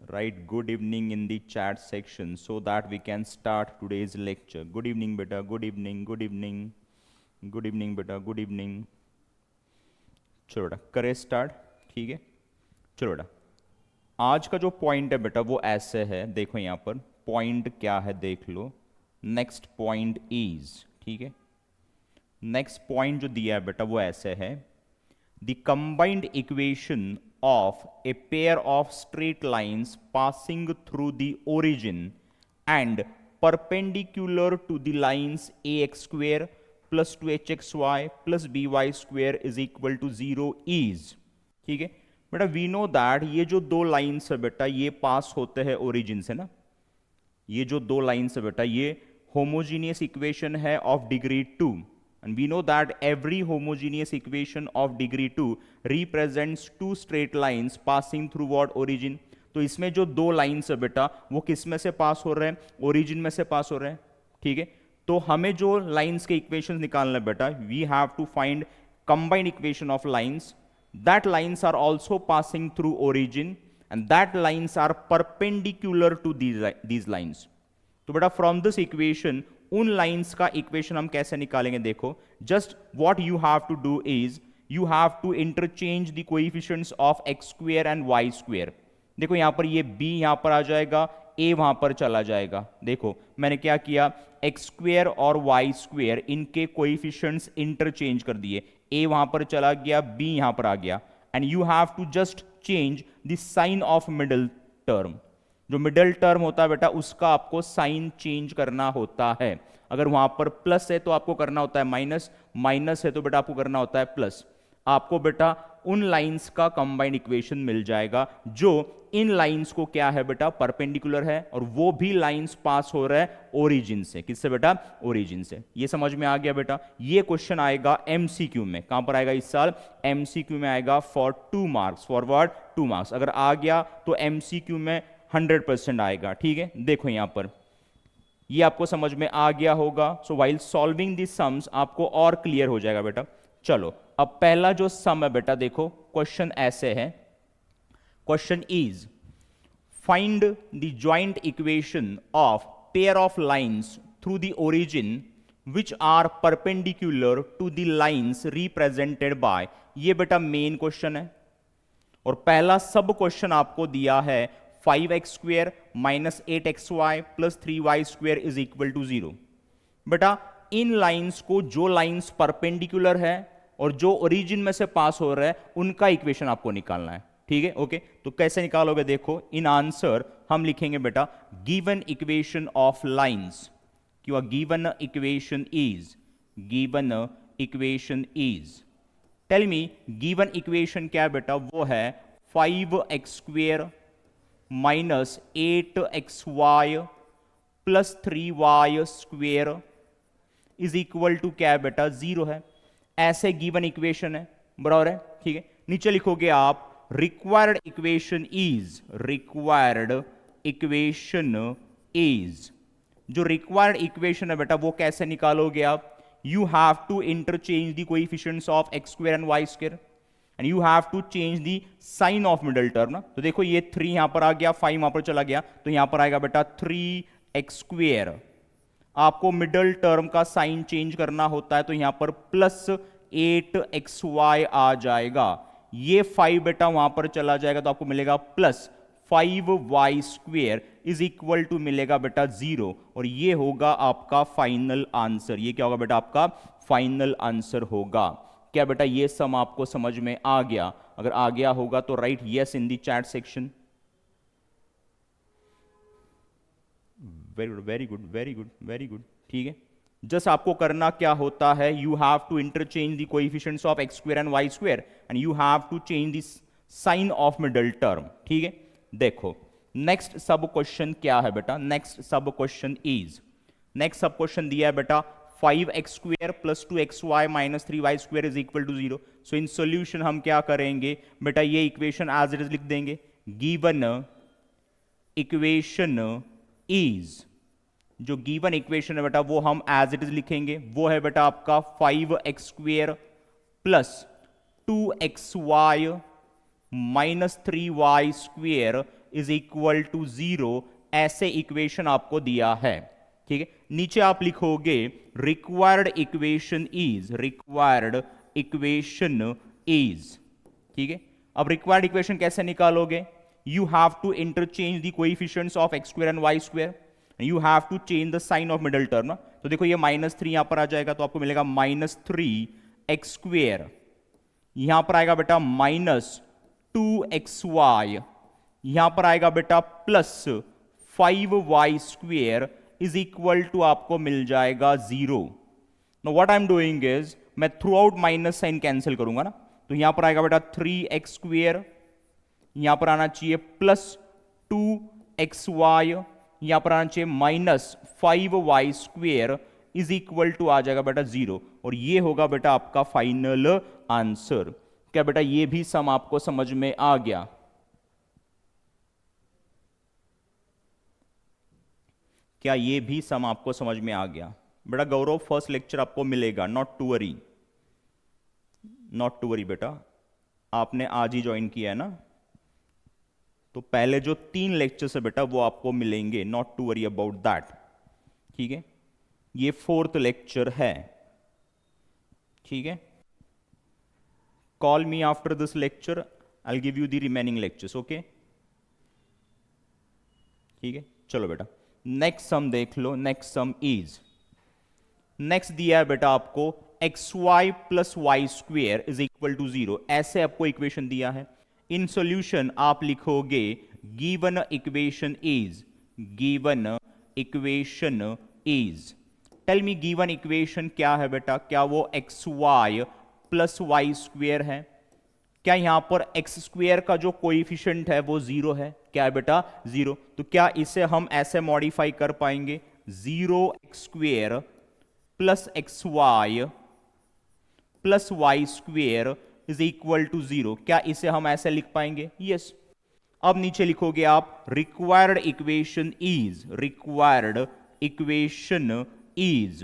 write good evening in the chat section so that we can start today's lecture. Good evening beta, good evening, good evening, good evening beta, good evening. चलो बेटा करें start. ठीक है, चलो बेटा आज का जो पॉइंट है बेटा वो ऐसे है, देखो यहाँ पर पॉइंट क्या है देख लो. नेक्स्ट पॉइंट इज, ठीक है, नेक्स्ट पॉइंट जो दिया है बेटा वो ऐसे है. The combined equation of a pair of straight lines passing through the origin and perpendicular to the lines ax square plus 2hxy plus by square is equal to 0 is. ठीक है बेटा, वी नो दैट ये जो दो lines है बेटा ये पास होते हैं ओरिजिन से ना. ये जो दो लाइन्स है बेटा ये होमोजीनियस इक्वेशन है of degree 2. And we know that every homogeneous equation of degree 2 represents two straight lines passing through what origin. तो इसमें जो दो लाइन्स है बेटा वो किस में से पास हो रहे हैं? ओरिजिन में से पास हो रहे हैं. ठीक है, तो हमें जो लाइन्स के इक्वेशंस निकालना है बेटा, we have to find combined equation of lines that lines are also passing through origin and that lines are perpendicular to these lines. तो बेटा फ्रॉम दिस इक्वेशन उन लाइंस का इक्वेशन हम कैसे निकालेंगे देखो. Just what you have to do is you have to interchange the coefficients of x square and y square. देखो यहां पर ये b यहां पर आ जाएगा, a वहां पर चला जाएगा. देखो मैंने क्या किया, एक्स स्क्वायर और वाई स्क्वायर इनके कोएफिशिएंट्स इंटरचेंज कर दिए. a वहां पर चला गया, b यहां पर आ गया. And you have to just change the sign of middle term. जो मिडिल टर्म होता है बेटा उसका आपको साइन चेंज करना होता है. अगर वहां पर प्लस है तो आपको करना होता है माइनस, माइनस है तो बेटा आपको करना होता है प्लस. आपको बेटा उन लाइंस का कंबाइंड इक्वेशन मिल जाएगा जो इन लाइंस को क्या है बेटा परपेंडिकुलर है, और वो भी लाइंस पास हो रहा है ओरिजिन से. किससे बेटा? ओरिजिन से. ये समझ में आ गया बेटा. ये क्वेश्चन आएगा एमसीक्यू में. कहां पर आएगा इस साल? एमसीक्यू में आएगा फॉर 2 मार्क्स, फॉरवर्ड 2 मार्क्स. अगर आ गया तो एमसीक्यू में 100% आएगा. ठीक है, देखो यहां पर ये आपको समझ में आ गया होगा. So while solving this sums आपको और क्लियर हो जाएगा बेटा. चलो अब पहला जो सम है बेटा देखो क्वेश्चन ऐसे है. Question is find the joint equation of pair of lines through the origin which are perpendicular to the lines represented by. ये बेटा मेन क्वेश्चन है और पहला सब क्वेश्चन आपको दिया है 5x square minus 8xy plus 3y square is equal to 0. बेटा इन lines को, जो लाइंस परपेंडिकुलर है और जो ओरिजिन में से पास हो रहा है उनका इक्वेशन आपको निकालना है. ठीक है, ओके. तो कैसे निकालोगे देखो. इन आंसर हम लिखेंगे बेटा गिवन इक्वेशन ऑफ लाइंस. क्यों? Given equation is, given equation is, tell me given equation क्या है बेटा? वो है 5x square minus 8xy plus 3y square is equal to क्या है बेटा? 0 है. ऐसे गिवन इक्वेशन है, बराबर है. ठीक है, नीचे लिखोगे आप required equation is, required equation is. जो रिक्वायर्ड इक्वेशन है बेटा वो कैसे निकालोगे आप? You have to interchange the coefficients of x square and y square and you have to change the sign of middle term ना. तो देखो ये 3 यहां पर आ गया, 5 वहां पर चला गया, तो यहां पर आएगा बेटा 3x स्क्वेयर. आपको मिडिल टर्म का साइन चेंज करना होता है तो यहां पर प्लस 8xy आ जाएगा. ये 5 बेटा वहां पर चला जाएगा तो आपको मिलेगा plus 5y square is equal to मिलेगा बेटा 0. और ये होगा आपका फाइनल आंसर. ये क्या होगा बेटा? आपका फाइनल आंसर होगा. क्या बेटा ये सम आपको समझ में आ गया? अगर आ गया होगा तो right yes in the chat section. Very good, very good, very good, very good. ठीक है, जस्ट आपको करना क्या होता है, you have to interchange the coefficients of x square and y square and you have to change the sign of middle term. ठीक है, देखो नेक्स्ट सब क्वेश्चन क्या है बेटा? Next sub question is, next sub question दिया है बेटा 5x square plus 2xy minus 3y square is equal to 0. So in solution हम क्या करेंगे बेटा? ये इक्वेशन एज इट इज लिख देंगे. गिवन इक्वेशन इज, जो गिवन इक्वेशन है बेटा वो हम एज इट इज लिखेंगे. वो है बेटा आपका 5x square plus 2xy minus 3y square is equal to 0, ऐसे इक्वेशन आपको दिया है। ठीक है, नीचे आप लिखोगे required equation is, required equation is. ठीक है, अब रिक्वायर्ड इक्वेशन कैसे निकालोगे? You have to interchange the coefficients of x square and y square, you have to change the sign of middle term. तो देखो ये -3 यहां पर आ जाएगा, तो आपको मिलेगा -3x स्क्वेयर, यहां पर आएगा बेटा -2xy, यहां पर आएगा बेटा +5y square is equal to आपको मिल जाएगा 0। No what I am doing is, मैं throughout minus sign cancel करूंगा ना, तो यहां पर आएगा बेटा 3x स्क्वेयर, यहां पर आना चाहिए +2xy, यहां पर आना चाहिए -5y square is equal to आ जाएगा बेटा 0, और ये होगा बेटा आपका फाइनल आंसर। क्या बेटा ये भी सम आपको समझ में आ गया? क्या ये भी सम आपको समझ में आ गया? बेटा गौरव फर्स्ट लेक्चर आपको मिलेगा, not to worry, not to worry बेटा, आपने आज ही ज्वाइन किया है ना, तो पहले जो 3 लेक्चर्स है बेटा वो आपको मिलेंगे, not to worry about that. ठीक है, ये 4th लेक्चर है। ठीक है, call me after this lecture, I will give you the remaining lectures. Okay, ठीक है, चलो बेटा नेक्स्ट सम देख लो। नेक्स्ट सम इज, नेक्स्ट दिया है बेटा आपको xy plus y square is equal to 0, ऐसे आपको इक्वेशन दिया है। इन सॉल्यूशन आप लिखोगे given equation is, given equation is. Tell me given equation क्या है बेटा? क्या वो xy प्लस वाई स्क्वेयर है? क्या यहां पर एक्स स्क्वेयर का जो कोएफिशिएंट है वो 0 है? क्या है बेटा? 0। तो क्या इसे हम ऐसे मॉडिफाई कर पाएंगे? 0x square plus xy plus y square is equal to 0, क्या इसे हम ऐसे लिख पाएंगे? यस। अब नीचे लिखोगे आप required equation is, required equation is.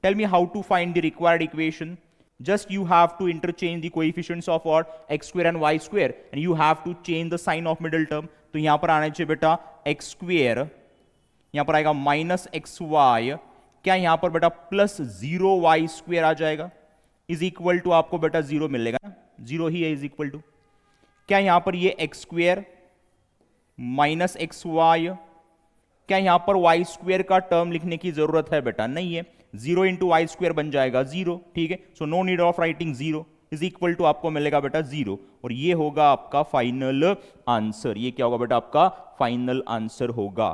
Tell me how to find the required equation. Just you have to interchange the coefficients of what x square and y square, and you have to change the sign of middle term. तो यहां पर आना चाहिए बेटा x square, यहां पर आएगा -xy, क्या यहां पर बेटा +0y स्क्वेयर आ जाएगा, इज इक्वल टू आपको बेटा 0 मिलेगा ना, 0 ही है, इज इक्वल टू क्या यहां पर ये x स्क्वेयर -xy, क्या यहां पर y स्क्वेयर का टर्म लिखने की जरूरत है बेटा? नहीं है, 0 इंटू वाई स्क्वेयर बन जाएगा 0। ठीक है, so no need of writing 0, is equal to आपको मिलेगा बेटा 0, और ये होगा आपका फाइनल आंसर। ये क्या होगा बेटा? आपका फाइनल आंसर होगा।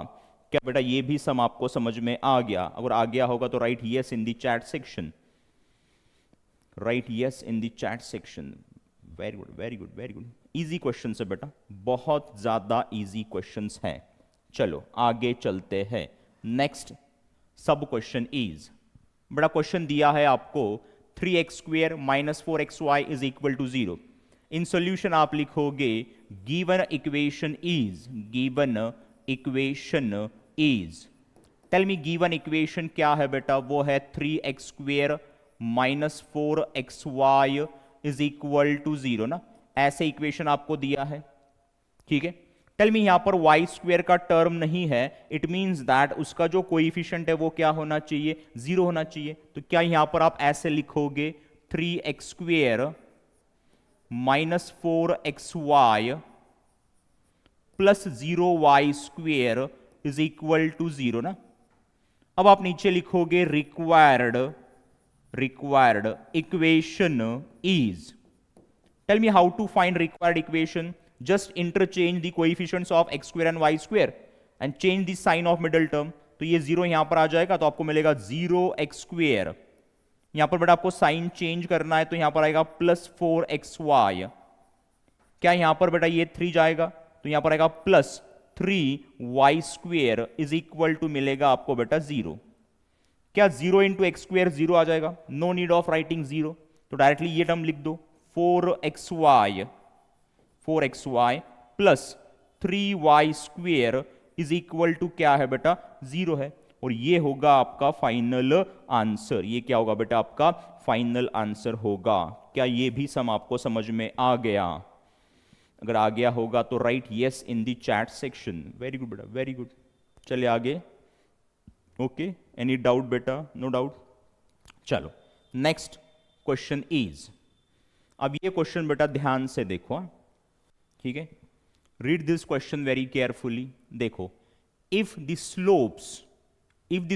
क्या बेटा ये भी सम आपको समझ में आ गया? अगर आ गया होगा तो right yes in the chat section, right yes in the chat section. Very good, very good, very good. Easy question है बेटा, बहुत ज्यादा इजी क्वेश्चन है। चलो आगे चलते हैं। नेक्स्ट सब क्वेश्चन इज, बड़ा क्वेश्चन दिया है आपको 3x square -4xy is equal to 0। In solution आप लिखोगे given equation is, given equation is. Tell me given equation क्या है बेटा? वो है 3x square -4xy is equal to 0 ना, ऐसे इक्वेशन आपको दिया है। ठीक है, टेल मी यहां पर y स्क्वेयर का टर्म नहीं है, इट मींस दैट उसका जो कोएफिशिएंट है वो क्या होना चाहिए? 0 होना चाहिए। तो क्या यहां पर आप ऐसे लिखोगे 3x square -4xy plus 0y square is equal to 0 ना। अब आप नीचे लिखोगे required, required equation is. Tell me how to find required equation. Just interchange the coefficients of x square and y square and change the sign of middle term. तो ये 0 यहां पर आ जाएगा, तो आपको मिलेगा 0x स्क्वेयर, यहां पर बेटा आपको साइन चेंज करना है, तो यहां पर आएगा +4xy, क्या यहां पर बेटा ये 3 जाएगा, तो यहां पर आएगा +3y square is equal to मिलेगा आपको बेटा 0। क्या 0 इंटू एक्स स्क्वेयर 0 आ जाएगा? नो नीड ऑफ राइटिंग 0, तो डायरेक्टली ये टर्म लिख दो 4xy plus 3y square is equal to क्या है बेटा? 0 है, और ये होगा आपका फाइनल आंसर। ये क्या होगा बेटा? आपका फाइनल आंसर होगा। क्या ये भी सम आपको समझ में आ गया? अगर आ गया होगा तो right yes in the chat section. Very good बेटा, वेरी गुड। चलिए आगे। ओके, एनी डाउट बेटा? No doubt. चलो नेक्स्ट क्वेश्चन इज, अब ये क्वेश्चन बेटा ध्यान से देखो, ठीक है? Read this question very carefully. देखो, if the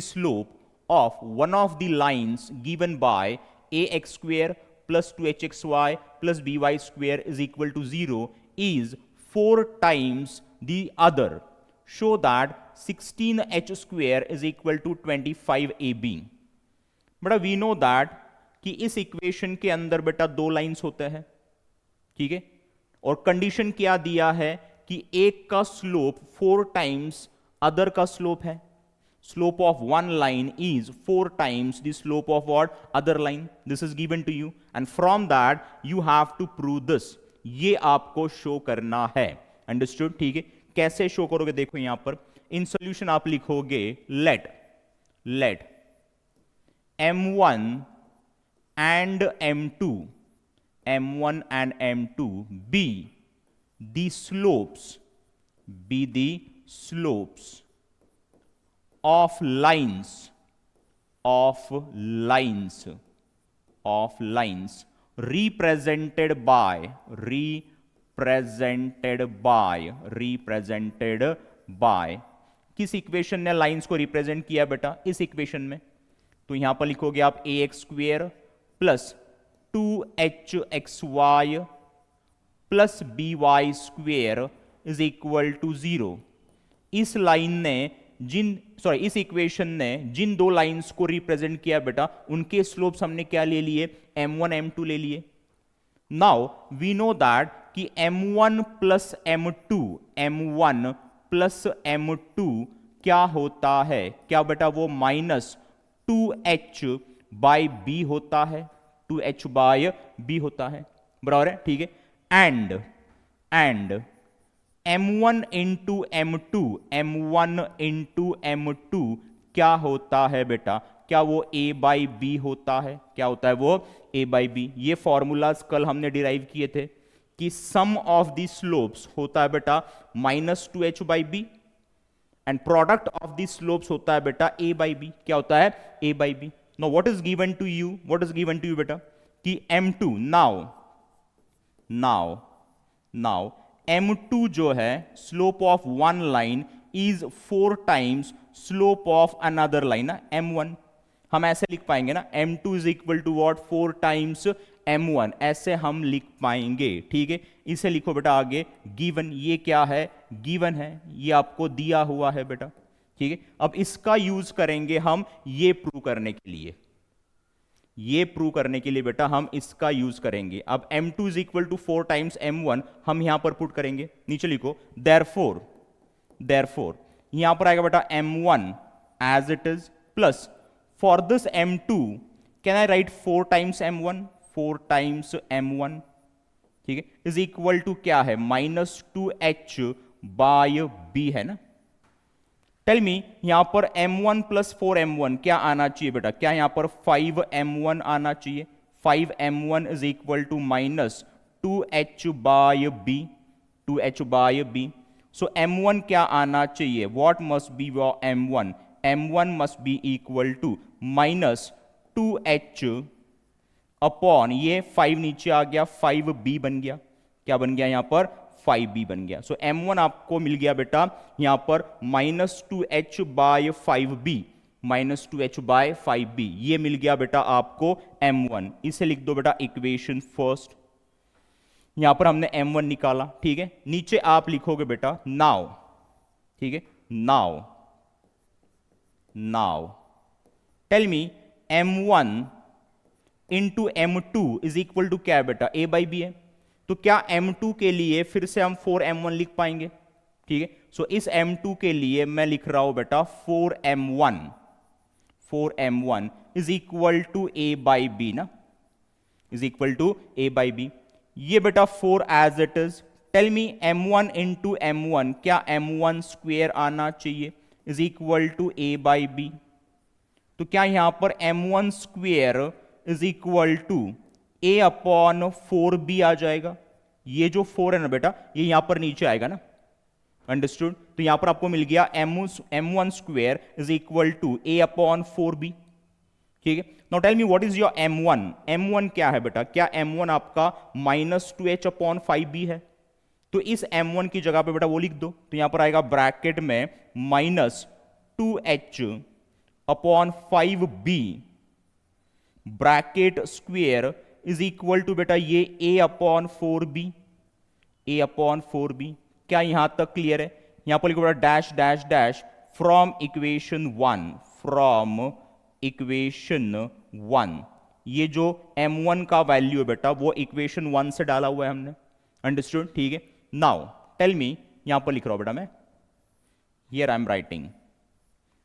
slope of one of the lines given by ax square plus 2hxy plus by square is equal to 0 is 4 times the other, show that 16h square is equal to 25ab। बेटा we know that कि इस equation के अंदर बेटा दो lines होते हैं, ठीक है? और कंडीशन क्या दिया है कि एक का स्लोप 4 टाइम्स अदर का स्लोप है। Slope of one line is 4 times the slope of what? Other line. This is given to you, and from that you have to prove this. ये आपको शो करना है। अंडरस्टूड? ठीक है, कैसे show करोगे? देखो यहां पर इन सॉल्यूशन आप लिखोगे late m1 and m2 be the slopes of lines represented by किस इक्वेशन ने लाइंस को रिप्रेजेंट किया बेटा? इस इक्वेशन में। तो यहां पर लिखोगे आप ax square plus 2hxy plus by square is equal to 0। इस लाइन ने इस इक्वेशन ने जिन दो लाइंस को रिप्रेजेंट किया बेटा, उनके स्लोप्स हमने क्या ले लिए? m1 m2 ले लिए। नाउ वी नो दैट कि m1 प्लस m2 क्या होता है? क्या बेटा वो -2h बाई बी होता है, 2h बाय बी होता है, बराबर है? ठीक है। एंड m1 इंटू m2 क्या होता है बेटा? क्या वो a बाई बी होता है? क्या होता है वो? a by B. ये फॉर्मूलाज कल हमने डिराइव किए थे कि सम ऑफ द स्लोप्स होता है बेटा -2h by b, and product of the slopes होता है बेटा a बाई बी। क्या होता है? a by b. Now what is given to you? बेटा कि m2 नाउ m2 जो है slope of one line is 4 times slope of another line ना, m1। हम ऐसे लिख पाएंगे ना, m2 is equal to what? 4 times m1, ऐसे हम लिख पाएंगे। ठीक है, इसे लिखो बेटा आगे गिवन। ये क्या है? गिवन है, ये आपको दिया हुआ है बेटा। ठीक है, अब इसका यूज करेंगे हम ये प्रूव करने के लिए। बेटा हम इसका यूज करेंगे। अब m2 is equal to 4 times m1 हम यहां पर पुट करेंगे। नीचे लिखो देयरफॉर यहां पर आएगा बेटा m1 as it is plus for this m2 can I write 4 times m1 ठीक है, इज इक्वल टू क्या है? -2h बाय b है ना। टेल मी यहां पर m1 प्लस 4m1 क्या आना चाहिए बेटा? क्या यहां पर 5m1 आना चाहिए? 5m1 is equal to -2h by b। So m1 क्या आना चाहिए? What must be m1? m1 must be equal to -2h upon ये 5 नीचे आ गया, 5b बन गया। क्या बन गया यहां पर? 5b बन गया। सो m1 आपको मिल गया बेटा यहां पर -2h बाय 5b, ये मिल गया बेटा आपको m1। इसे लिख दो बेटा इक्वेशन फर्स्ट। यहां पर हमने m1 निकाला। ठीक है, नीचे आप लिखोगे बेटा नाउ। ठीक है, now tell me m1 into m2 is equal to क्या है बेटा? a बाई बी है। तो क्या m2 के लिए फिर से हम 4m1 लिख पाएंगे? ठीक है, सो इस m2 के लिए मैं लिख रहा हूं बेटा 4m1 is equal to a by B ना, is equal to a by B. ये बेटा 4 as it is. Tell me m1 into m1 क्या m1 स्क्वेयर आना चाहिए? Is equal to a by B. तो क्या यहां पर m1 square is equal to a upon 4b आ जाएगा? ये जो 4 है ना बेटा, ये यहां पर नीचे आएगा ना, अंडरस्टूड। तो यहां पर आपको मिल गया m1 square is equal to a upon 4b, ठीक है। Now tell me what is your m1। m1 क्या है बेटा, क्या m1 आपका -2h अपॉन 5b है? तो इस m1 की जगह पे बेटा वो लिख दो, तो यहां पर आएगा ब्रैकेट में -2h upon 5b bracket square is equal to बेटा ये a upon 4b, a upon 4b। क्या यहां तक क्लियर है? यहां पर लिखो बेटा dash dash dash from equation 1, from equation 1। ये जो m1 का वैल्यू है बेटा वो इक्वेशन 1 से डाला हुआ है हमने, अंडरस्टूड, ठीक है। नाउ टेल मी, यहां पर लिख रहा हूं बेटा मैं, हियर आई एम राइटिंग,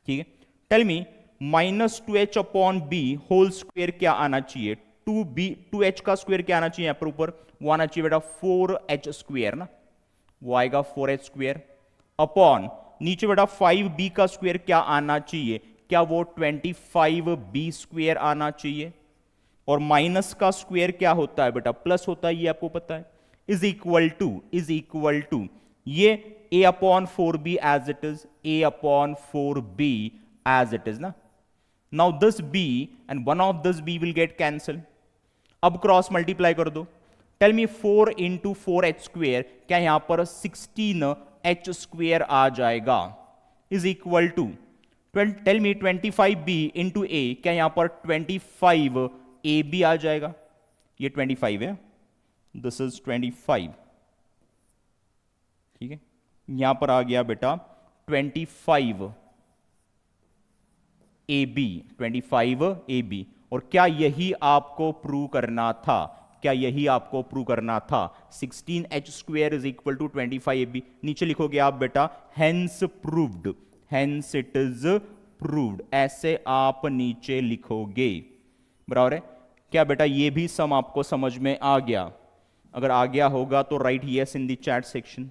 ठीक है। Tell me -2h upon b whole square क्या आना चाहिए? 2h का स्क्वायर क्या आना चाहिए? यहां पर ऊपर वो आना चाहिए बेटा 4h स्क्वायर ना, वो आएगा 4h स्क्वायर अपॉन नीचे बेटा 5b का स्क्वायर क्या आना चाहिए? क्या वो 25b स्क्वायर आना चाहिए? और माइनस का स्क्वायर क्या होता है बेटा? प्लस होता है, ये आपको पता है। इज इक्वल टू ये a upon 4b as it is, a upon 4b as it is ना। Now this b and one of this b will get cancel. अब क्रॉस मल्टीप्लाई कर दो। Tell me 4 into 4h square, क्या यहां पर 16h square आ जाएगा? Is equal to tell me 25b into a, क्या यहां पर 25ab आ जाएगा? ये 25 है, दिस इज 25, ठीक है। यहां पर आ गया बेटा 25ab, 25ab। और क्या यही आपको प्रूव करना था? क्या यही आपको प्रूव करना था? 16h square is equal to 25ab। नीचे लिखोगे आप बेटा hence proved, hence it is proved, ऐसे आप नीचे लिखोगे, बराबर है। क्या बेटा ये भी सम आपको समझ में आ गया? अगर आ गया होगा तो right yes in the chat section.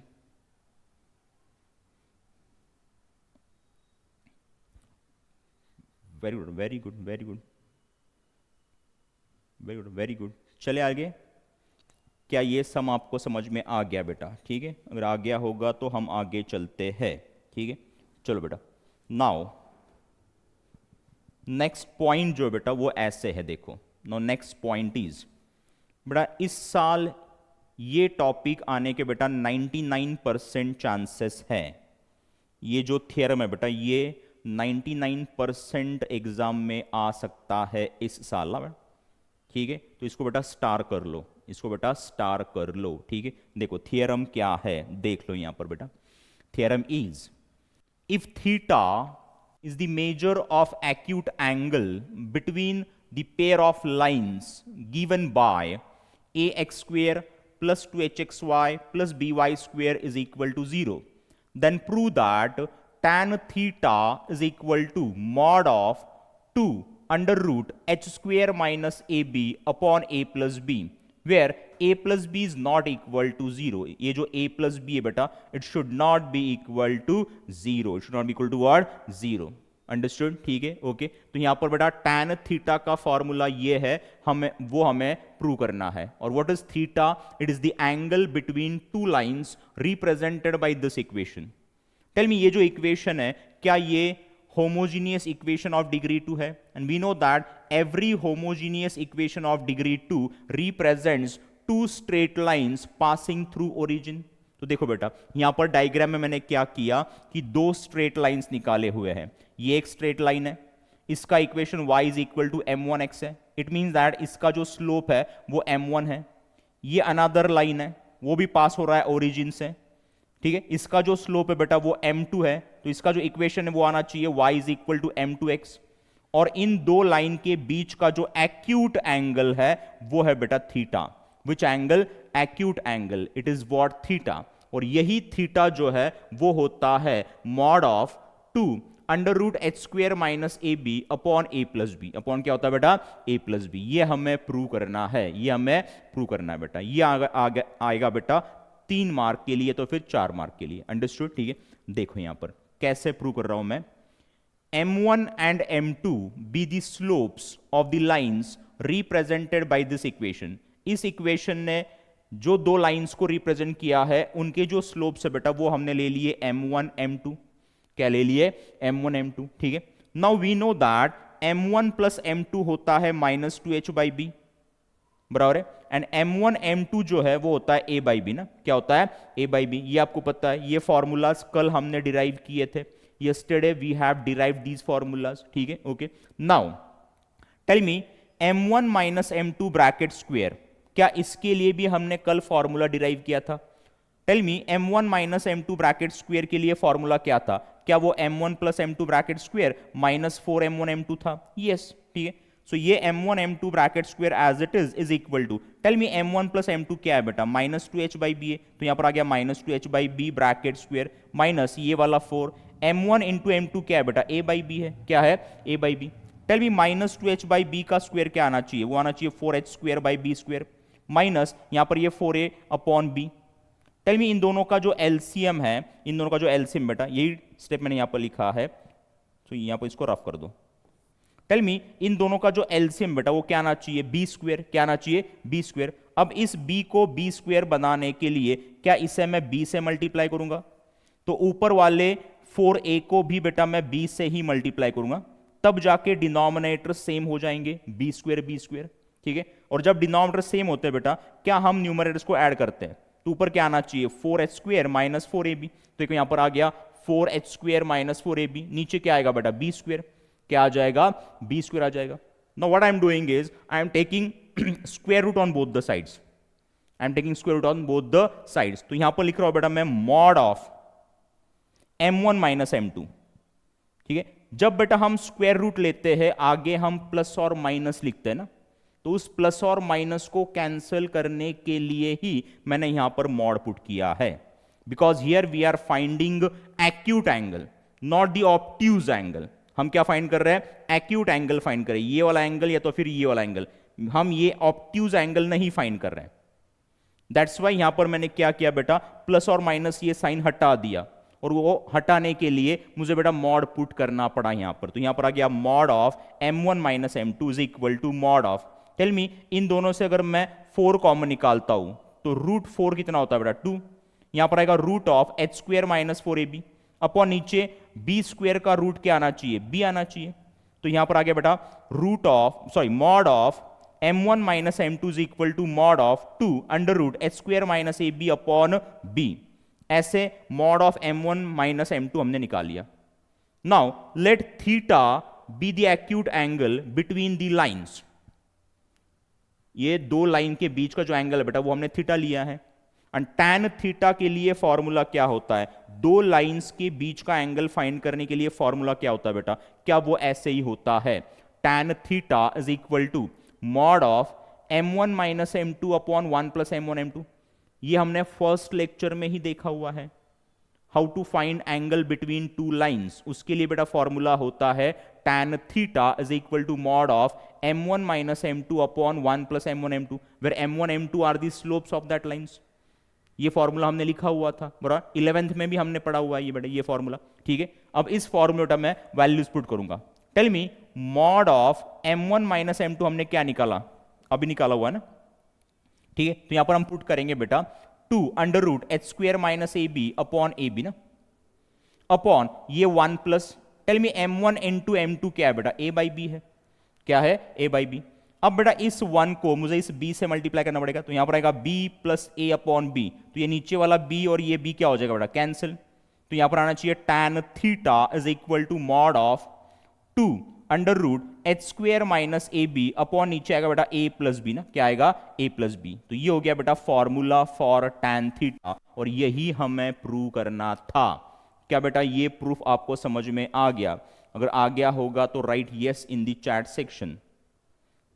Very good, very good, very good, very good, very good. चले आगे। क्या ये सम आपको समझ में आ गया बेटा? ठीक है, अगर आ गया होगा तो हम आगे चलते हैं, ठीक है। चलो बेटा, नाउ नेक्स्ट पॉइंट जो बेटा वो ऐसे है, देखो। नो नेक्स्ट पॉइंट इज बेटा, इस साल ये टॉपिक आने के बेटा 99% चांसेस है। ये जो थियरम है बेटा ये 99% एग्जाम में आ सकता है इस साल ना बेटा, ठीक है। तो इसको बेटा स्टार कर लो, इसको बेटा स्टार कर लो, ठीक है। देखो थियरम क्या है, देख लो यहां पर बेटा। Theorem is if theta is the measure of acute angle between the pair of lines given by ax square plus 2hxy plus by square is equal to 0, then prove that tan theta is equal to mod of 2 under root h square minus ab upon a plus b, where a plus b is not equal to 0. ये जो a plus b है बेटा, it should not be equal to 0. It should not be equal to what? 0. Understood, ठीक है, okay. तो यहां पर बेटा tan थीटा का फॉर्मूला ये है, हमें प्रूव करना है। और what is theta? It is the angle between two lines represented by this equation. Tell me, ये जो इक्वेशन है क्या ये होमोजीनियस इक्वेशन ऑफ डिग्री 2 है? And we know that every homogeneous equation of degree 2 represents two straight lines passing through origin. तो देखो बेटा, यहां पर डायग्राम में मैंने क्या किया कि दो स्ट्रेट लाइंस निकाले हुए हैं। ये एक स्ट्रेट लाइन है, इसका equation y is equal to m1x है। इट मींस दैट इसका जो स्लोप है वो m1 है। ये अनदर लाइन है, वो भी पास हो रहा है ओरिजिन से, ठीक है। इसका जो स्लोप है बेटा वो m2 है, तो इसका जो इक्वेशन है वो आना चाहिए y is equal to m2x। और इन दो लाइन के बीच का जो एक्यूट एंगल है वो है बेटा theta. Which angle? Acute angle, it is what? Theta. और यही थीटा जो है वो होता है mod of 2 under root h square minus A b upon a plus b. Upon क्या होता है बेटा? ए प्लस बी। ये हमें प्रूव करना है, ये हमें प्रूव करना है बेटा। ये आएगा बेटा 3 मार्क के लिए, तो फिर 4 मार्क के लिए। अंडरस्टूड, ठीक है। देखो यहां पर कैसे प्रूव कर रहा हूं मैं। m1 and m2 be the slopes of the lines represented by this equation. इस इक्वेशन ने जो दो लाइंस को रिप्रेजेंट किया है उनके जो स्लोप्स है बेटा वो हमने ले लिए m1 m2। क्या ले लिए? m1 m2। ठीक है, now we know that m1 plus m2 होता है -2h/b, बराबर है। एंड m1 m2 जो है वो होता है a/b ना। क्या होता है? a/b। ये आपको पता है, ये फॉर्मूलाज कल हमने डिराइव किए थे। yesterday we have derived these formulas। ठीक है, okay. Now tell me m1 minus m2 bracket square, क्या इसके लिए भी हमने कल फॉर्मूला डिराइव किया था? Tell me m1 minus m2 bracket square के लिए फॉर्मूला क्या था? क्या वो m1 plus m2 bracket square -4m1 m2 था? यस, ठीक है। सो ये m1 m2 bracket square as it is equal to, tell me m1 plus m2 क्या है बेटा? -2h/b है, तो यहां पर आ गया -2h/b ब्रैकेट स्क्वेयर माइनस ये वाला 4। m1 इंटू m2 क्या है बेटा? a/b है। क्या है? a/b। टेल मी -2h/b का स्क्वायर क्या आना चाहिए? वो आना चाहिए 4h²/b² माइनस यहां पर ये 4a/b। टेल मी इन दोनों का जो एलसीएम है, इन दोनों का जो एलसीएम बेटा, यही स्टेप मैंने यहां पर लिखा है, तो यहां पर इसको रफ कर दो। टेल मी इन दोनों का जो एलसीएम बेटा वो क्या आना चाहिए? b²। क्या आना चाहिए? b²। अब इस b को b² बनाने के लिए क्या इसे मैं b से मल्टीप्लाई करूंगा? तो ऊपर वाले 4a को भी बेटा मैं b से ही मल्टीप्लाई करूंगा, तब जाके डिनोमिनेटर सेम हो जाएंगे, b²। ठीक है, और जब डिनोमिनेटर सेम होते हैं बेटा, क्या हम न्यूमरेटर्स को ऐड करते हैं, तो ऊपर क्या आना चाहिए? 4h² minus 4ab। तो यहां पर आ गया 4h² माइनस 4ab। नीचे क्या आएगा बेटा? b²। क्या आ जाएगा? b² आ जाएगा। Now what I am doing is I am taking square root on both the sides. I am taking square root on both the sides. तो यहां पर लिख रहा हूं बेटा मैं mod of m1 minus m2। ठीक है, जब बेटा हम स्क्वायर रूट लेते हैं आगे हम प्लस और माइनस लिखते हैं ना, तो उस प्लस और माइनस को कैंसिल करने के लिए ही मैंने यहां पर मॉड पुट किया है, because here we are finding acute angle not the obtuse angle. हम क्या फाइंड कर रहे हैं? एक्यूट एंगल फाइंड कर रहे हैं, ये वाला एंगल या तो फिर ये वाला एंगल। हम ये ऑब्ट्यूज एंगल नहीं फाइंड कर रहे हैं। दैट्स वाई यहां पर मैंने क्या किया बेटा? प्लस और माइनस ये साइन हटा दिया, और वो हटाने के लिए मुझे बेटा मॉड पुट करना पड़ा यहां पर। तो यहां पर आ गया mod of m1 minus m2 is equal to mod of, tell me इन दोनों से अगर मैं 4 कॉमन निकालता हूं तो √4 कितना होता है बेटा? 2। यहां पर आएगा root of h² minus 4ab upon नीचे b² का रूट क्या आना चाहिए? b आना चाहिए। तो यहां पर आ गया बेटा mod of m1 minus m2 is equal to mod of 2 under root h² minus ab upon b। ऐसे mod of m1 minus m2 हमने निकाल लिया। Now let theta be the acute angle between the lines. ये दो line के बीच का जो angle है बेटा वो हमने थीटा लिया है। एंड tan थीटा के लिए फॉर्मूला क्या होता है? दो लाइंस के बीच का एंगल फाइंड करने के लिए फॉर्मूला क्या होता है बेटा? क्या वो ऐसे ही होता है? tan theta is equal to mod of m1 minus m2 upon 1 plus m1 m2। ये हमने फर्स्ट लेक्चर में ही देखा हुआ है, how to find angle between two lines. उसके लिए बेटा फॉर्मूला होता है tan theta is equal to mod of m1 minus m2 upon 1 plus m1 m2, where m1 m2 are the slopes of that lines. ये formula हमने लिखा हुआ था, बराबर 11th में भी हमने पढ़ा हुआ है ये बेटा, ये फॉर्मूला। ठीक है, अब इस फॉर्मूला में वैल्यूज पुट करूंगा। Tell me mod of m1 minus m2 हमने क्या निकाला? अभी निकाला हुआ है ना। ठीक है, तो यहां पर हम पुट करेंगे बेटा 2 under root h² minus ab upon ab ना, अपॉन ये 1 plus, tell me m1 into m2 क्या है बेटा? a/b है। क्या है? a/b। अब बेटा इस 1 को मुझे इस b से मल्टीप्लाई करना पड़ेगा, तो यहां पर आएगा b plus a upon b। तो ये नीचे वाला b और ये b क्या हो जाएगा बेटा? कैंसिल। तो यहां पर आना चाहिए tan theta is equal to mod of 2 under root h² minus ab upon नीचे आएगा बेटा a प्लस b ना। क्या आएगा? a plus b। तो ये हो गया बेटा फॉर्मूला फॉर tan थीटा, और यही हमें प्रूव करना था। क्या बेटा ये प्रूफ आपको समझ में आ गया? अगर आ गया होगा तो right yes in the chat section.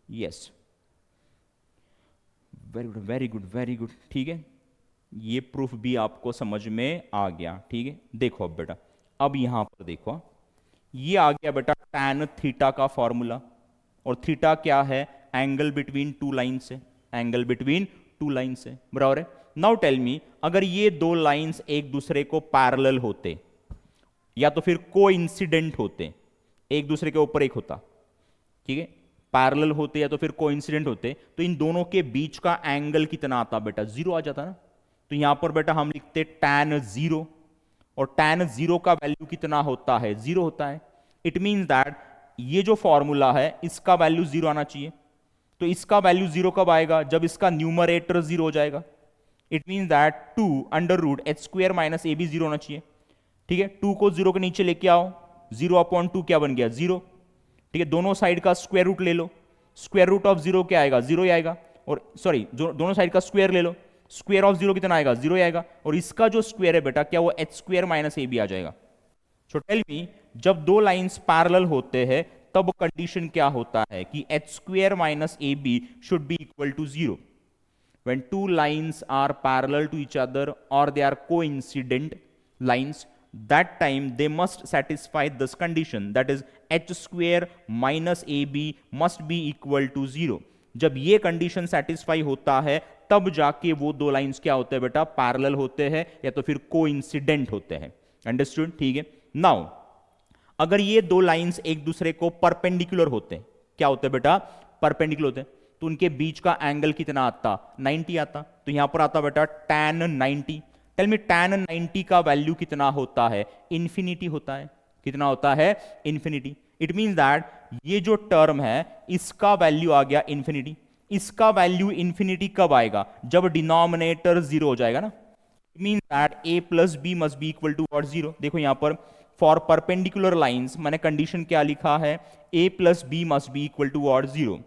Yes, very good very good very good. ठीक है, ये प्रूफ भी आपको समझ में आ गया। ठीक है, देखो अब बेटा, अब यहां पर देखो, ये आ गया बेटा tan थीटा का फॉर्मूला, और थीटा क्या है? एंगल बिटवीन टू लाइन्स है, एंगल बिटवीन टू लाइन्स है, बराबर है। नाउ टेल मी अगर ये दो लाइन्स एक दूसरे को पैरेलल होते या तो फिर कोइंसिडेंट होते, एक दूसरे के ऊपर एक होता, ठीक है, पैरेलल होते या तो फिर कोइंसिडेंट होते, तो इन दोनों के बीच का एंगल कितना आता बेटा, 0 आ जाता ना। तो यहां पर बेटा हम लिखते tan 0, और tan 0 का वैल्यू कितना होता है, 0 होता है। इट मीन्स दैट ये जो फॉर्मूला है इसका वैल्यू 0 आना चाहिए। तो इसका वैल्यू 0 कब आएगा, जब इसका न्यूमरेटर 0 हो जाएगा। It means that 2 under root h square minus A b 0 होना चाहिए। ठीक है, 2 को 0 के नीचे लेके आओ, 0/2 क्या बन गया, 0। ठीक है, दोनों साइड का स्क्वायर रूट ले लो, स्क्वायर रूट ऑफ 0 क्या आएगा, 0 ही आएगा। और सॉरी, दोनों साइड का स्क्वायर ले लो, स्क्वायर ऑफ 0 कितना आएगा, 0 ही आएगा। और इसका जो स्क्वायर है बेटा, क्या वो एच स्क्वायर माइनस ए बी आ जाएगा। सो टेल मी, जब दो लाइंस पैरेलल होते हैं तब कंडीशन क्या होता है कि h square minus A b should be equal to 0। When two lines are parallel to each other or they are coincident lines, that time they must satisfy this condition, that is h square minus ab must be equal to 0। जब ये condition satisfy होता है तब जाके वो दो lines क्या होते हैं बेटा, पैरेलल होते हैं या तो फिर कोइंसिडेंट होते हैं। अंडरस्टूड, ठीक है। नाउ अगर ये दो लाइंस एक दूसरे को परपेंडिकुलर होते हैं, क्या होते हैं बेटा, परपेंडिकुलर होते हैं, तो उनके बीच का एंगल कितना आता, 90 आता। तो यहां पर आता बेटा tan 90। टेल मी tan 90 का वैल्यू कितना होता है, इन्फिनिटी होता है। कितना होता है, इन्फिनिटी। इट मींस दैट ये जो टर्म है इसका वैल्यू आ गया इन्फिनिटी। इसका वैल्यू इन्फिनिटी कब आएगा, जब डिनोमिनेटर 0 हो जाएगा ना। It means that a plus b must be equal to what, 0। देखो यहां पर फॉर परपेंडिकुलर लाइंस मैंने कंडीशन क्या लिखा है, a plus b must be equal to what, 0।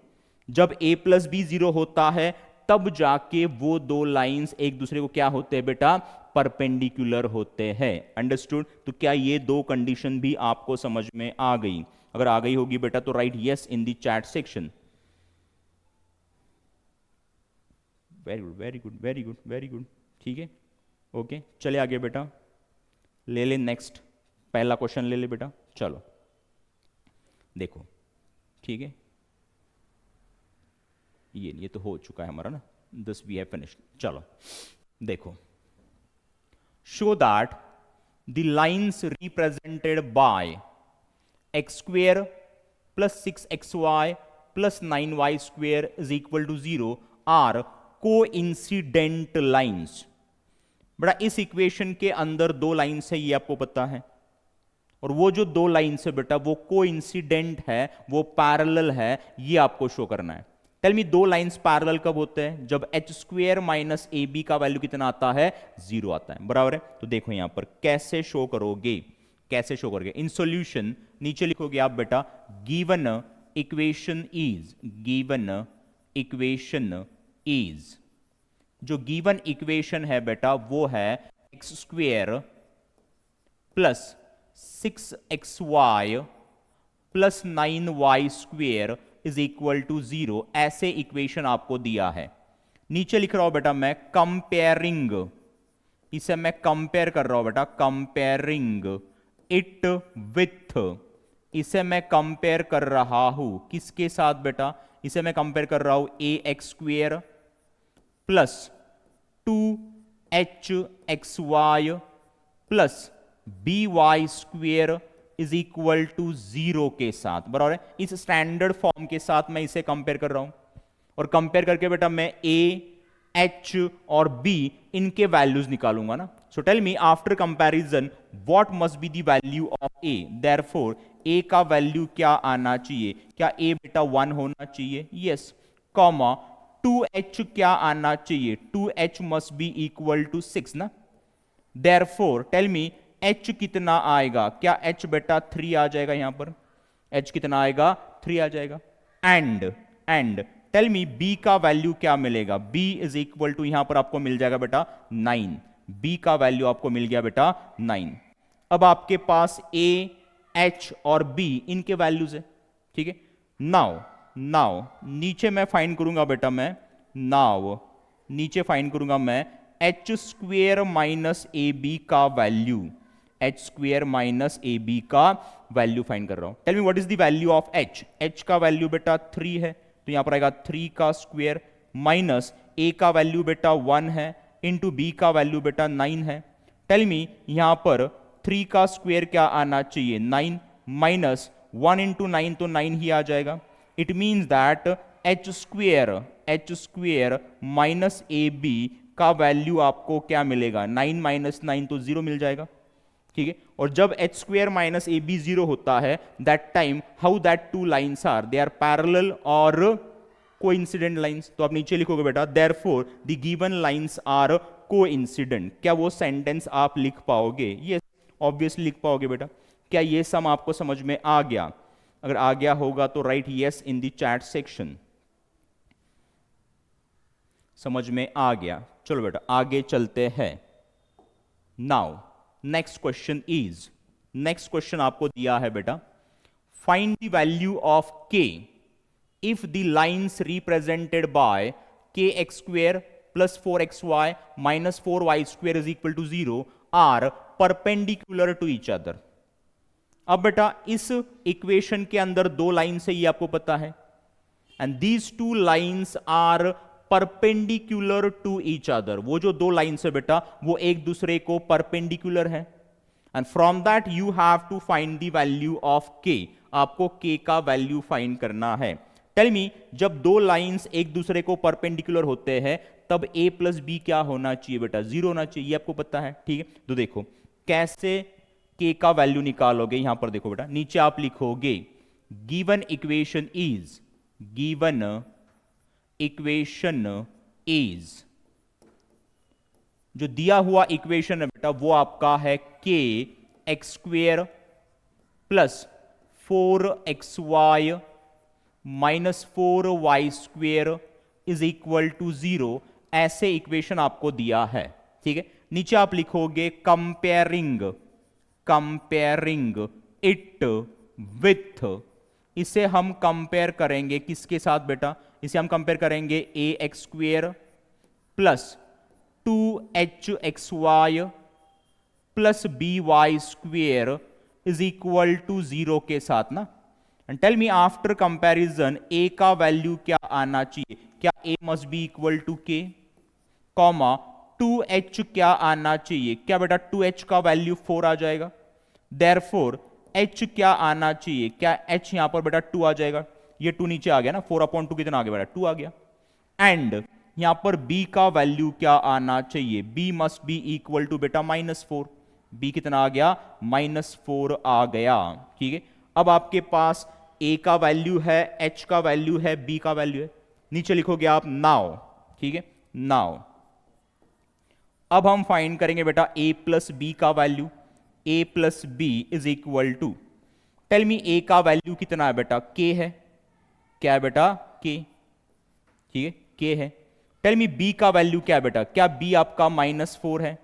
जब a प्लस बी 0 होता है तब जाके वो दो लाइंस एक दूसरे को क्या होते हैं बेटा, परपेंडिकुलर होते हैं। अंडरस्टूड। तो क्या ये दो कंडीशन भी आपको समझ में आ गई? अगर आ गई होगी बेटा तो right yes in the chat section. Very good very good very good very good, ठीक है, ओके। चले आगे बेटा, ले ले नेक्स्ट, पहला क्वेश्चन ले ले बेटा। चलो देखो, ठीक है, ये तो हो चुका है हमारा ना, दिस वी हैव फिनिश्ड। चलो देखो, show that the lines represented by x square plus 6xy plus 9y square is equal to 0 are coincident lines. बड़ा इस इक्वेशन के अंदर दो लाइंस है, ये आपको पता है, और वो जो दो लाइंस है बेटा वो कोइंसिडेंट है, वो पैरेलल है, ये आपको शो करना है। टेल मी, दो लाइंस पैरेलल कब होते हैं, जब h square minus A B का वैल्यू कितना आता है, 0 आता है, बराबर है। तो देखो यहां पर कैसे शो करोगे, कैसे शो करोगे, इन सॉल्यूशन नीचे लिखोगे आप बेटा, given equation is, given equation is, जो गिवन इक्वेशन है बेटा वो है x square plus 6xy plus 9y square is equal to 0। ऐसे इक्वेशन आपको दिया है। नीचे लिख रहा हूं बेटा मैं कंपेयरिंग, इसे मैं कंपेयर कर रहा हूं बेटा, कंपेयरिंग इट विथ, इसे मैं कंपेयर कर रहा हूं किसके साथ बेटा, इसे मैं कंपेयर कर रहा हूं ax square plus 2hxy plus by square is equal to 0 के साथ, बराबर है। इस स्टैंडर्ड फॉर्म के साथ मैं इसे कंपेयर कर रहा हूं, और कंपेयर करके बेटा मैं a, h और b इनके वैल्यूज निकालूंगा ना। So tell me, after comparison what must be the value of a, therefore a का वैल्यू क्या आना चाहिए, क्या a बेटा 1 होना चाहिए, यस, कॉमा 2h क्या आना चाहिए, 2h must be equal to 6 ना। देयरफॉर टेल मी h कितना आएगा, क्या h बेटा 3 आ जाएगा, यहां पर h कितना आएगा, 3 आ जाएगा। एंड टेल मी b का वैल्यू क्या मिलेगा, b इज इक्वल टू, यहां पर आपको मिल जाएगा बेटा 9, b का वैल्यू आपको मिल गया बेटा 9। अब आपके पास a, h और b इनके वैल्यूज है, ठीक है। नाउ नीचे मैं फाइंड करूंगा बेटा, मैं नाउ नीचे फाइंड करूंगा मैं H square minus A B का value, H square minus A B का वैल्यू फाइंड कर रहा हूं। Tell me what is the value of H, H का वैल्यू बेटा 3 है, तो यहां पर आएगा 3 का स्क्वेयर माइनस ए का वैल्यू बेटा 1 है, इंटू बी का वैल्यू बेटा 9 है। टेल मी यहां पर 3 का स्क्वेयर क्या आना चाहिए, 9, माइनस 1 इंटू 9 तो 9 ही आ जाएगा, it means that h square minus A B का वैल्यू आपको क्या मिलेगा, 9 माइनस 9 तो 0 मिल जाएगा, ठीक है। और जब एच स्क्वेयर माइनस ए बी 0 होता है, that time how that two lines are, they are parallel और कोइंसिडेंट लाइन्स। तो आप नीचे लिखोगे बेटा therefore the given lines are coincident. क्या वो सेंटेंस आप लिख पाओगे? यस, ऑब्वियसली लिख पाओगे बेटा। क्या ये सम आपको समझ में आ गया? अगर आ गया होगा तो right yes in the chat section. समझ में आ गया? चलो बेटा आगे चलते हैं। नाउ नेक्स्ट क्वेश्चन आपको दिया है बेटा, फाइंड द वैल्यू ऑफ के if the lines represented by kx square plus 4xy minus 4y square is equal to 0 are perpendicular to each other। अब बेटा इस इक्वेशन के अंदर दो लाइन्स है, ये आपको पता है, and these two lines are perpendicular to each other. वो जो दो लाइन्स है बेटा वो एक दूसरे को परपेंडिकुलर है, and from that you have to find the value of k. आपको के का वैल्यू फाइंड करना है। टेल मी, जब दो लाइंस एक दूसरे को परपेंडिकुलर होते हैं तब a प्लस बी क्या होना चाहिए बेटा? 0 होना चाहिए, ये आपको पता है, ठीक है। तो देखो कैसे k का वैल्यू निकालोगे, यहां पर देखो बेटा, नीचे आप लिखोगे गिवन इक्वेशन इज, जो दिया हुआ इक्वेशन है बेटा वो आपका है k x square plus 4xy minus 4y square is equal to 0। ऐसे इक्वेशन आपको दिया है, ठीक है। नीचे आप लिखोगे कंपेयरिंग इट विथ, इसे हम कंपेयर करेंगे किसके साथ बेटा? इसे हम कंपेयर करेंगे A x square plus 2hxy plus by square is equal to 0 के साथ ना। And tell me after comparison a का वैल्यू क्या आना चाहिए? क्या a must be equal to k, comma 2h क्या आना चाहिए? क्या बेटा 2h का वैल्यू 4 आ जाएगा? देयरफॉर h क्या आना चाहिए? क्या h यहां पर बेटा 2 आ जाएगा? ये 2 नीचे आ गया ना, 4/2 कितना आ गया बेटा? 2 आ गया। एंड यहां पर b का वैल्यू क्या आना चाहिए? b must be equal to बेटा -4। b कितना आ गया? -4 आ गया, ठीक है। अब आपके पास a का वैल्यू है, h का वैल्यू है, b का वैल्यू है, नीचे लिखोगे आप नाउ, ठीक है। नाउ अब हम फाइंड करेंगे बेटा a प्लस बी का value. a plus b is equal to, tell me a का वैल्यू कितना है बेटा? k है। क्या है बेटा? k, ठीक है, k है। टेल मी b का वैल्यू क्या है बेटा? क्या b आपका -4 है?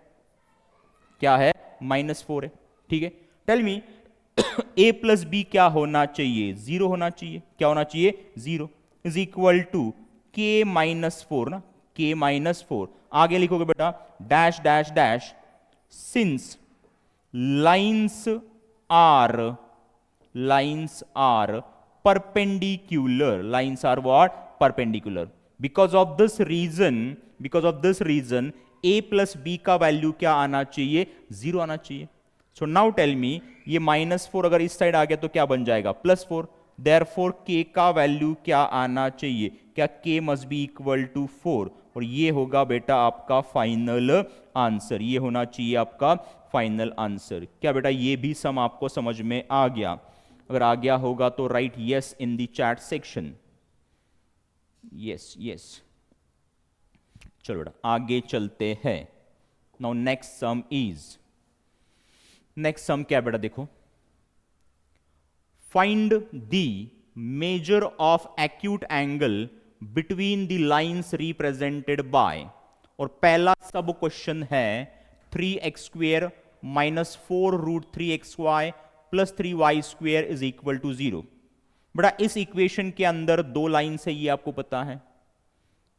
क्या है? -4 है, ठीक है। Tell me a plus b क्या होना चाहिए? 0 होना चाहिए। क्या होना चाहिए? 0 इज इक्वल टू k -4 ना, k -4। आगे लिखोगे बेटा dash dash dash, since lines are perpendicular, lines are what? Perpendicular. Because of this reason a plus b का वैल्यू क्या आना चाहिए? 0 आना चाहिए। सो नाउ टेल मी, ये -4 अगर इस साइड आ गया तो क्या बन जाएगा? +4। देयरफॉर k का वैल्यू क्या आना चाहिए? क्या k must be equal to 4, और ये होगा बेटा आपका फाइनल आंसर। ये होना चाहिए आपका फाइनल आंसर। क्या बेटा ये भी सम आपको समझ में आ गया? अगर आ गया होगा तो right yes in the chat section. Yes. चलो बेटा आगे चलते हैं। नाउ नेक्स्ट सम क्या बेटा? देखो, find the measure of acute angle between the lines represented by, और पहला सब क्वेश्चन है 3x square minus 4√3xy plus 3y square is equal to 0। बेटा इस इक्वेशन के अंदर दो लाइन है, ये आपको पता है,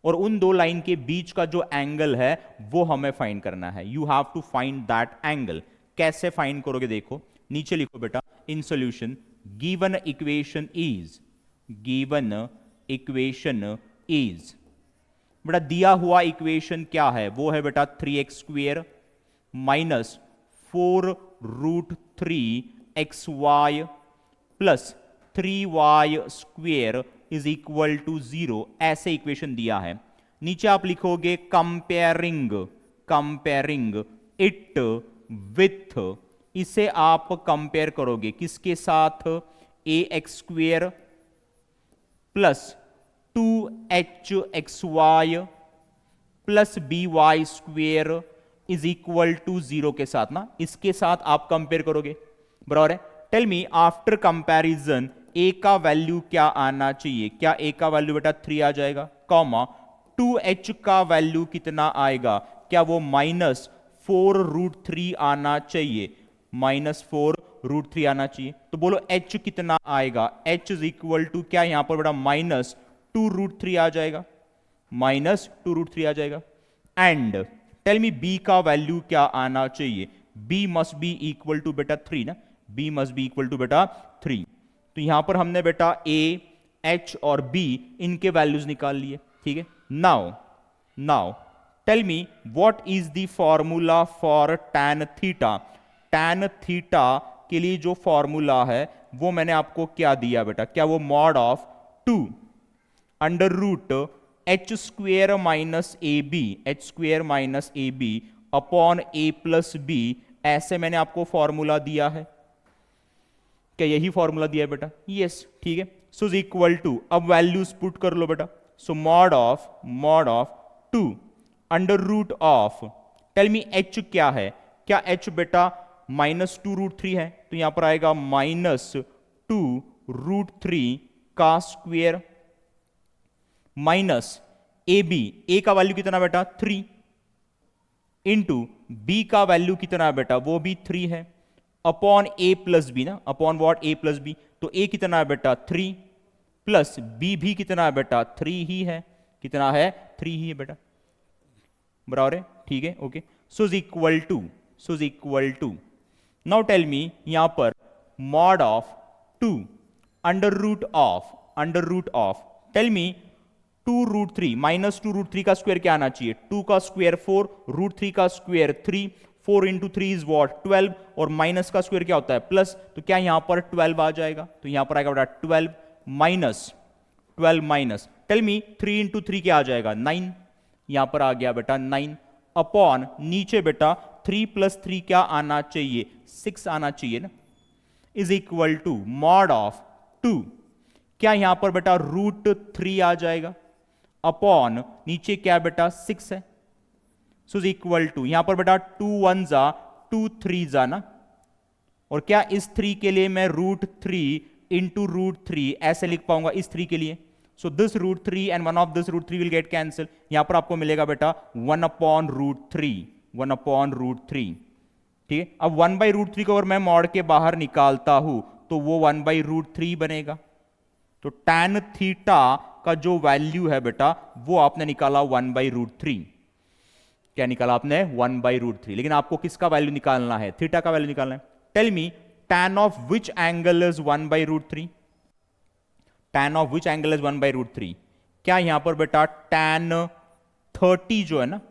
और उन दो लाइन के बीच का जो एंगल है वो हमें फाइंड करना है। You have to find that angle. कैसे फाइंड करोगे? देखो नीचे लिखो बेटा in solution given equation is, बेटा दिया हुआ इक्वेशन क्या है? वो है बेटा 3x square minus 4√3xy plus 3y square is equal to 0, ऐसे इक्वेशन दिया है। नीचे आप लिखोगे कंपेयरिंग, कंपेयरिंग इट विथ, इसे आप कंपेयर करोगे किसके साथ, A x square plus 2hxy plus B Y square is equal to 0 के साथ ना, इसके साथ आप कंपेयर करोगे, बराबर है। टेल मी आफ्टर कंपैरिजन ए का वैल्यू क्या आना चाहिए, क्या ए का वैल्यू बेटा 3 आ जाएगा, कॉमा 2h का वैल्यू कितना आएगा, क्या वो -4√3 आना चाहिए, -4√3 आना चाहिए। तो बोलो h कितना आएगा, h इज इक्वल टू क्या यहां पर बेटा -2√3 आ जाएगा, -2√3 आ जाएगा। एंड टेल मी b का वैल्यू क्या आना चाहिए, b must be equal to बेटा 3 ना, b must be equal to बेटा 3। तो यहां पर हमने बेटा a, h और b इनके वैल्यूज निकाल लिए, ठीक है। Now now tell me what is the formula for tan theta, tan theta के लिए जो फॉर्मूला है वो मैंने आपको क्या दिया बेटा, क्या वो mod of 2 under root h square minus A b, h square minus A b upon a plus b, ऐसे मैंने आपको फॉर्मूला दिया है, क्या यही फॉर्मूला दिया है बेटा, यस, ठीक है। सो इज इक्वल टू, अब वैल्यूज पुट कर लो बेटा, so mod of 2 under root of, tell me h क्या है, क्या h बेटा -2√3 है, तो यहां पर आएगा -2√3 का स्क्वेयर माइनस ए बी, ए का वैल्यू कितना बेटा 3, इंटू बी का वैल्यू कितना बेटा, वो भी 3 है, अपॉन ए प्लस बी ना, upon what a plus b, तो ए कितना है बेटा 3 प्लस बी भी कितना है बेटा 3 ही है, कितना है 3 ही है बेटा, बराबर है, ठीक है, okay. So is equal to now tell me यहां पर mod of 2 under root of tell me 2√3 -2√3 का स्क्वायर क्या आना चाहिए, 2 का स्क्वायर 4, √3 का स्क्वायर 3, 4 इंटू 3 इज वॉट 12, और माइनस का स्क्वायर क्या होता है प्लस, तो क्या यहां पर 12 आ जाएगा, तो यहां पर आएगा बेटा 12 माइनस, टेल मी 3 इंटू 3 क्या आ जाएगा 9, यहां पर आ गया बेटा 9, अपॉन नीचे बेटा 3 + 3 क्या आना चाहिए 6 आना चाहिए ना, is equal to mod of 2, क्या यहां पर बेटा √3 आ जाएगा, अपॉन नीचे क्या बेटा 6 है, सो इज इक्वल टू यहां पर बेटा 2 1 जा 2 3 जा ना, और क्या इस 3 के लिए मैं √3 इंटू √3 ऐसे लिख पाऊंगा इस 3 के लिए, so this √3 and one of this √3 will get cancel, यहां पर आपको मिलेगा बेटा 1/√3, ठीक है। अब 1/√3 को अगर मैं मॉड के बाहर निकालता हूं तो वो 1/√3 बनेगा, तो tan थीटा का जो वैल्यू है बेटा वो आपने निकाला 1/√3, क्या निकाला आपने 1/√3, लेकिन आपको किसका वैल्यू निकालना है, थीटा का वैल्यू निकालना है। Tell me tan of which angle is 1/√3, tan of which angle is 1/√3, क्या यहां पर बेटा tan 30 जो है ना,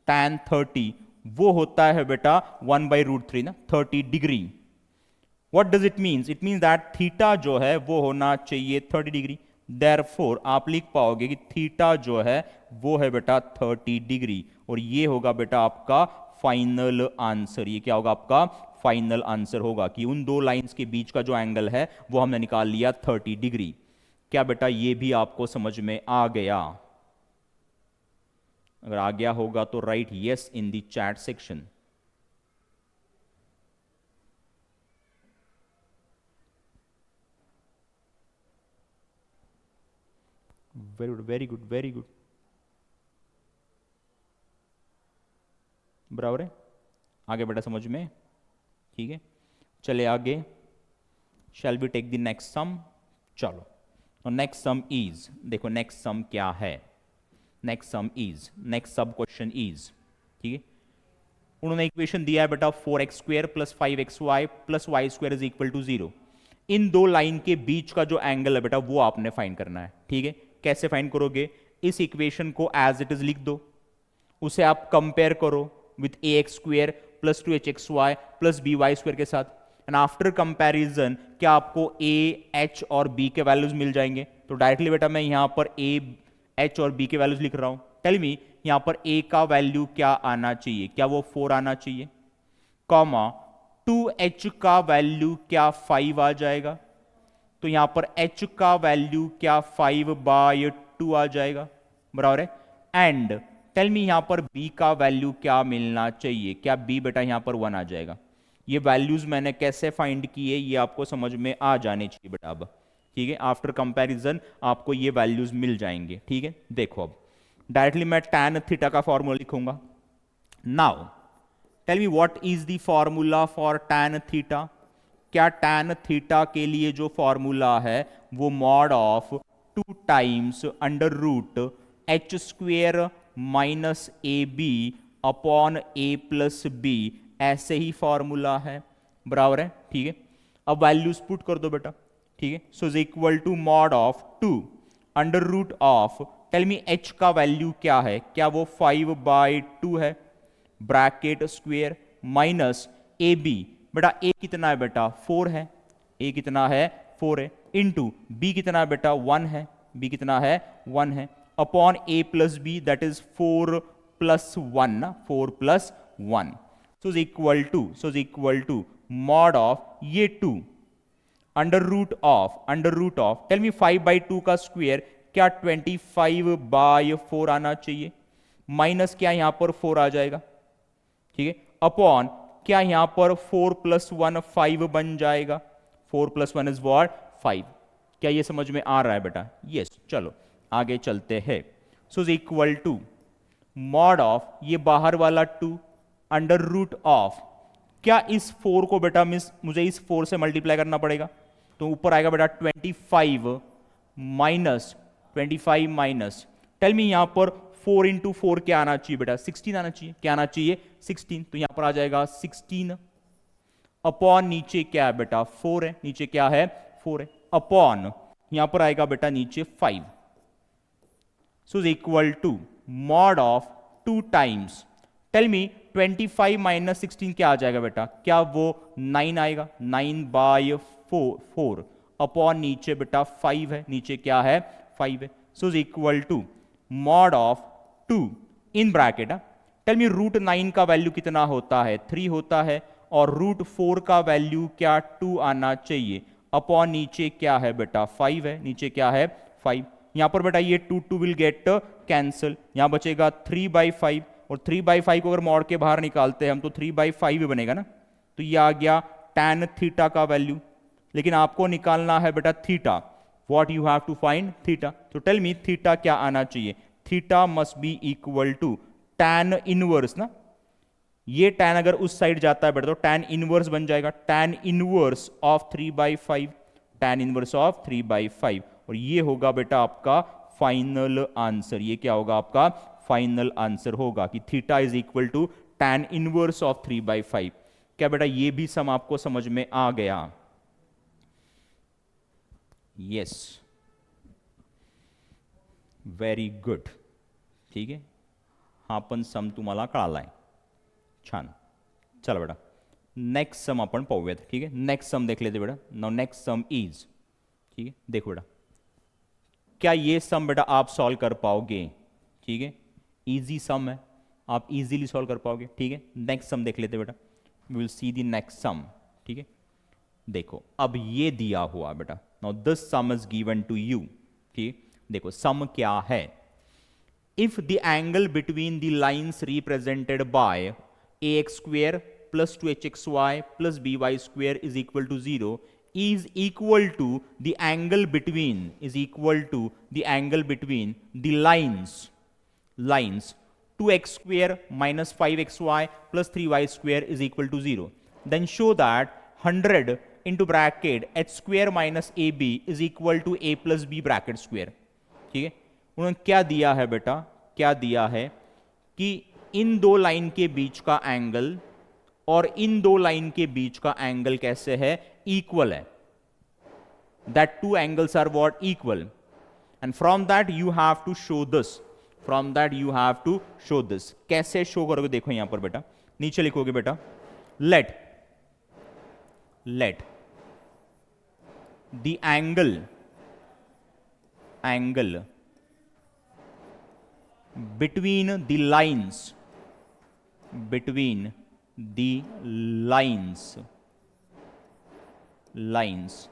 tan 30 वो होता है बेटा 1/√3 ना, 30 degree. What does it means? It means that theta जो है वो होना चाहिए 30 डिग्री, therefore आप लिख पाओगे कि थीटा जो है वो है बेटा 30 डिग्री, और ये होगा बेटा आपका फाइनल आंसर, ये क्या होगा आपका फाइनल आंसर होगा कि उन दो लाइंस के बीच का जो एंगल है वो हमने निकाल लिया 30 डिग्री। क्या बेटा ये भी आपको समझ में आ गया? अगर आ गया होगा तो right yes in the chat section. Very good, very good, very good, बराबर है, आगे बेटा समझ में, ठीक है। चले आगे, shall be take the next sum, चलो। और नेक्स्ट सम इज, देखो नेक्स्ट सम क्या है, next sum is, next sub question is, ठीक है। उन्होंने इक्वेशन दिया है बेटा 4x² + 5xy + y² is equal to 0। इन दो लाइन के बीच का जो एंगल है बेटा वो आपने फाइंड करना है, ठीक है। कैसे फाइंड करोगे? इस इक्वेशन को एज इट इज लिख दो, उसे आप कंपेयर करो विथ ax² + 2hxy + by² के साथ, एंड आफ्टर कंपैरिजन क्या आपको a, h और b के वैल्यूज मिल जाएंगे? तो डायरेक्टली बेटा मैं यहां पर ए एच और बी के वैल्यूज लिख रहा हूं। टेल मी यहां पर ए का वैल्यू क्या आना चाहिए, क्या वो 4 आना चाहिए, कॉमा 2h का वैल्यू क्या 5 आ जाएगा, तो यहां पर h का वैल्यू क्या 5/2 आ जाएगा, बराबर है। एंड टेल मी यहां पर b का वैल्यू क्या मिलना चाहिए, क्या b बेटा यहां पर 1 आ जाएगा। ये वैल्यूज मैंने कैसे फाइंड किए ये आपको समझ में आ जाने चाहिए बेटा अब, ठीक है। आफ्टर कंपैरिजन आपको ये वैल्यूज मिल जाएंगे, ठीक है। देखो अब डायरेक्टली मैं tan थीटा का फॉर्मूला लिखूंगा। Now tell me what is the formula for tan theta. क्या tan थीटा के लिए जो फॉर्मूला है वो mod of 2 times under root h square minus A b upon a plus b, ऐसे ही फॉर्मूला है, बराबर है, ठीक है। अब वैल्यूज पुट कर दो बेटा, ठीक है। So is equal to mod of 2 under root of, tell me h का वैल्यू क्या है, क्या वो 5/2 है, ब्रैकेट स्क्वेयर माइनस ए बी, बेटा ए कितना है बेटा 4 है, ए कितना है 4 है, इंटू बी कितना है बेटा 1 है, बी कितना है 1 है, upon a plus b that is 4 plus 1 ना, 4 plus 1, so is equal to mod of ये 2 under root of tell me 5/2 का स्क्वेयर क्या 25/4 आना चाहिए, माइनस क्या यहां पर 4 आ जाएगा, ठीक है, अपॉन क्या यहां पर 4 प्लस 1 5 बन जाएगा, 4 प्लस 1 इज व्हाट 5। क्या ये समझ में आ रहा है बेटा, यस। चलो आगे चलते हैं। So is equal to mod of ये बाहर वाला 2 अंडर रूट ऑफ, क्या इस 4 को बेटा मिस मुझे इस 4 से मल्टीप्लाई करना पड़ेगा, तो ऊपर आएगा बेटा 25 माइनस टेल मी यहां पर 4 इंटू 4 क्या आना चाहिए बेटा 16 आना चाहिए, क्या आना चाहिए 16, तो यहां पर आ जाएगा 16 अपॉन नीचे क्या है बेटा 4 है, नीचे क्या है 4 है, अपॉन यहां पर आएगा बेटा नीचे 5, so is equal to mod of 2 times, tell me 25 minus 16 क्या आ जाएगा बेटा, क्या वो 9 आएगा, 9/4 अपॉन नीचे बेटा 5 है, नीचे क्या है 5 है, so is equal to mod of 2 in bracket, tell me root 9 का वैल्यू कितना होता है 3 होता है, और रूट 4 का वैल्यू क्या 2 आना चाहिए, अपॉन नीचे क्या है बेटा 5 है, नीचे क्या है 5, यहां पर बेटा ये 2 विल गेट कैंसिल, यहां बचेगा 3/5, और 3/5 को अगर मोड़ के बाहर निकालते हैं हम तो 3/5 ही बनेगा ना, तो ये आ गया tan थीटा का वैल्यू। लेकिन आपको निकालना है बेटा theta, what you have to find theta, तो टेल मी थीटा क्या आना चाहिए, theta must be equal to tan inverse ना, ये tan अगर उस साइड जाता है बेटा तो tan इनवर्स बन जाएगा, tan inverse of 3/5, tan inverse of 3/5, और ये होगा बेटा आपका फाइनल आंसर, ये क्या होगा आपका फाइनल आंसर होगा कि theta is equal to tan inverse of 3/5। क्या बेटा ये भी सम आपको समझ में आ गया, यस, व्हेरी गुड, ठीक है, हा पण सम तुम्हाला कळालाय, छान। चला बेटा नेक्स्ट सम आपण पाहूयात, ठीक है, नेक्स्ट सम देख लेते बेटा। नाउ नेक्स्ट सम इज, ठीक है, देखो बेटा क्या ये सम बेटा आप सॉल्व कर पाओगे, ठीक है, इजी सम है, आप इजीली सॉल्व कर पाओगे, ठीक है। नेक्स्ट सम देख लेते बेटा, we will see the next sum, ठीक है। देखो अब ये दिया हुआ बेटा, now this sum is given to you, ठीक, देखो सम क्या है, if the angle between the lines represented by ax square plus 2hxy plus by square is equal to 0 is equal to the angle between the lines 2x square minus 5xy plus 3y square is equal to 0, then show that 100 into bracket h square minus ab is equal to a plus b bracket square, ठीक है। उन्होंने क्या दिया है बेटा, क्या दिया है कि इन दो लाइन के बीच का एंगल और इन दो लाइन के बीच का एंगल कैसे है, इक्वल है, that two angles are what equal, and from that you have to show this, कैसे शो करोगे, देखो यहां पर बेटा नीचे लिखोगे बेटा, let the angle angle between the lines, between the lines, lines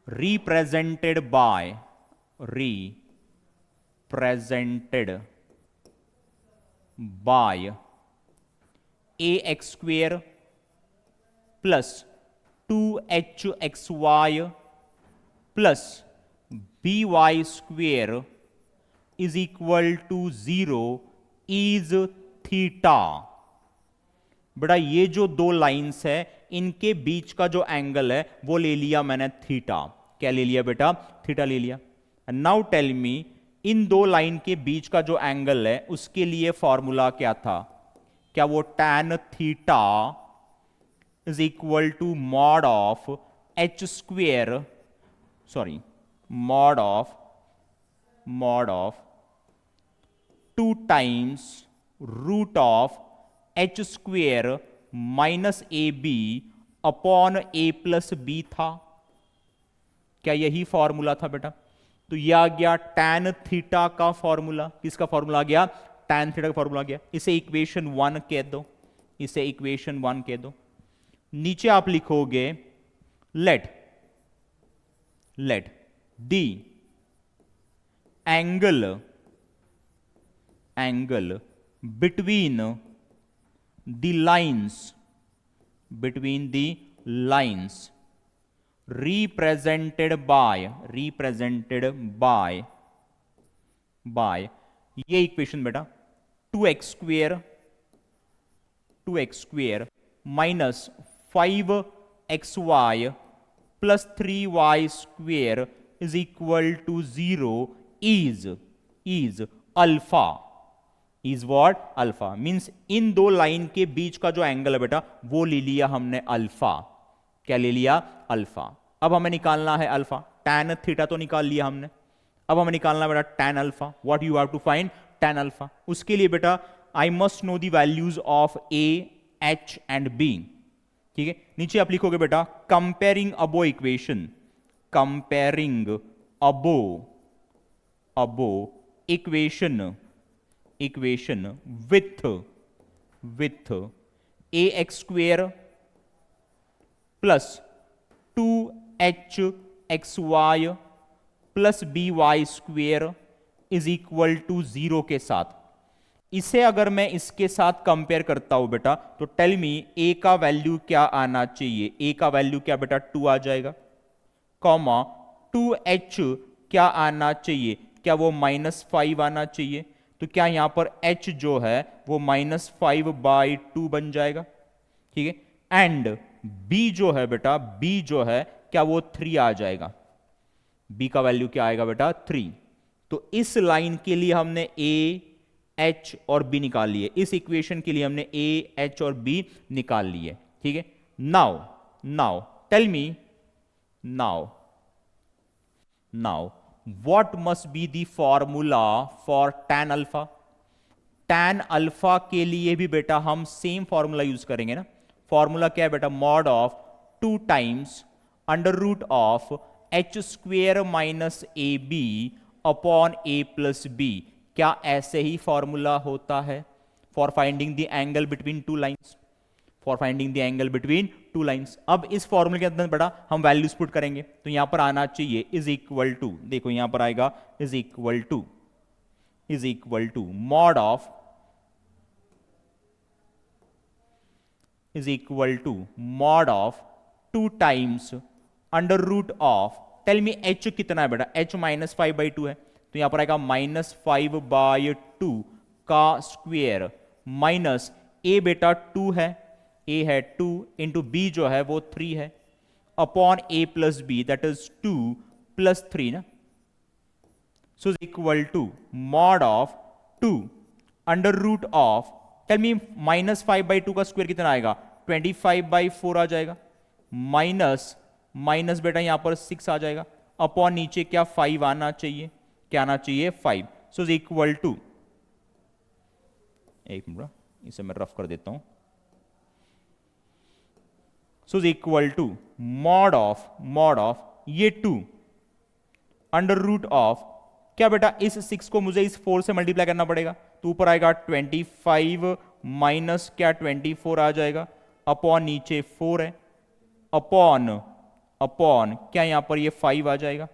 represented by, represented by ax square plus 2hxy plus by square is equal to 0 is theta. बेटा ये जो दो लाइंस है इनके बीच का जो एंगल है वो ले लिया मैंने थीटा। क्या ले लिया बेटा? थीटा ले लिया। नाउ टेल मी, इन दो लाइन के बीच का जो एंगल है उसके लिए फॉर्मूला क्या था? क्या वो tan theta is equal to mod of h square, sorry mod of 2 times root of h square minus A b upon a plus b था? क्या यही फॉर्मूला था बेटा? तो यह आ गया tan थीटा का फॉर्मूला। किसका फॉर्मूला आ गया? tan थीटा का फॉर्मूला आ गया। इसे इक्वेशन 1 कह दो, इसे इक्वेशन 1 कह दो। नीचे आप लिखोगे let the angle between the lines represented by ये इक्वेशन बेटा 2x square minus 5xy plus 3y square is equal to 0 is alpha. Is what? Alpha. Means इन दो लाइन के बीच का जो एंगल है बेटा वो ले लिया हमने अल्फा। क्या ले लिया? अल्फा। अब हमें निकालना है अल्फा। tan थीटा तो निकाल लिया हमने, अब हमें निकालना बेटा tan alpha. What you have to find? tan alpha. उसके लिए बेटा I must know the values of a h and b. ठीक है, नीचे आप लिखोगे बेटा comparing above equation, comparing above equation with a x square plus 2hxy plus B Y square is equal to 0 के साथ। इसे अगर मैं इसके साथ कंपेयर करता हूं बेटा तो टेल मी ए का वैल्यू क्या आना चाहिए? ए का वैल्यू क्या बेटा? 2 आ जाएगा, कॉमा 2h क्या आना चाहिए? क्या वो -5 आना चाहिए? तो क्या यहां पर h जो है वो -5/2 बन जाएगा। ठीक है, एंड b जो है बेटा, b जो है क्या वो 3 आ जाएगा? b का वैल्यू क्या आएगा बेटा? 3। तो इस लाइन के लिए हमने a h और b निकाल लिए, इस इक्वेशन के लिए हमने a h और b निकाल लिए। ठीक है, now tell me now what must be the formula for tan alpha? tan alpha के लिए भी बेटा हम सेम फॉर्मूला यूज करेंगे ना। फॉर्मूला क्या है बेटा? Mod of 2 times under root of h square minus A b upon a plus b. क्या ऐसे ही फॉर्मूला होता है for finding the angle between two lines? For finding the angle between two lines. अब इस फॉर्मूले के अंदर बेटा हम वैल्यूज पुट करेंगे, तो यहां पर आना चाहिए इज इक्वल टू, देखो यहां पर आएगा is equal to mod of mod of 2 times under root of, tell me h कितना है बेटा? h -5/2 है, तो यहां पर आएगा -5/2 का स्क्वेयर माइनस a बेटा 2 है, a है 2 इंटू b जो है वो 3 है upon a plus b that is 2 plus 3 ना। So is equal to mod of 2 under root of, tell me -5/2 का स्क्वायर कितना आएगा? 25/4 आ जाएगा, माइनस बेटा यहां पर 6 आ जाएगा अपॉन नीचे क्या 5 आना चाहिए, क्या आना चाहिए? 5। सो इज इक्वल टू, एक मिनट इसे मैं रफ कर देता हूं। So is equal to mod of ये 2 अंडर रूट ऑफ, क्या बेटा इस 6 को मुझे इस 4 से मल्टीप्लाई करना पड़ेगा, तो ऊपर आएगा 25 माइनस क्या 24 आ जाएगा, अपॉन नीचे 4 है, अपॉन अपॉन क्या यहां पर ये 5 आ जाएगा,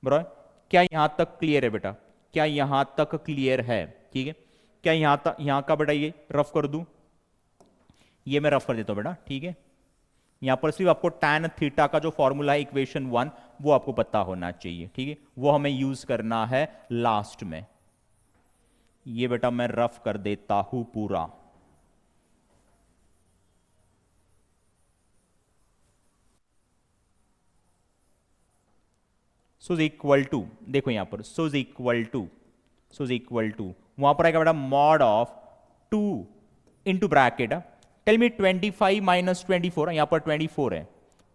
बराबर। क्या यहां तक क्लियर है बेटा, क्या यहां तक क्लियर है, ठीक है। क्या यहां तक, यहां का बेटा ये रफ कर दूं, ये मैं रफ कर देता हूं बेटा, ठीक है। यहां पर सिर्फ आपको tan थीटा का जो फॉर्मूला है इक्वेशन 1 वो आपको पता होना चाहिए, ठीक है, वो हमें यूज करना है लास्ट में। ये बेटा मैं रफ कर देता हूं पूरा। सो इक्वल टू, देखो यहां पर सो इक्वल टू वहां पर आएगा बेटा mod of 2 into bracket, tell me 25 minus 24, यहां पर 24 है,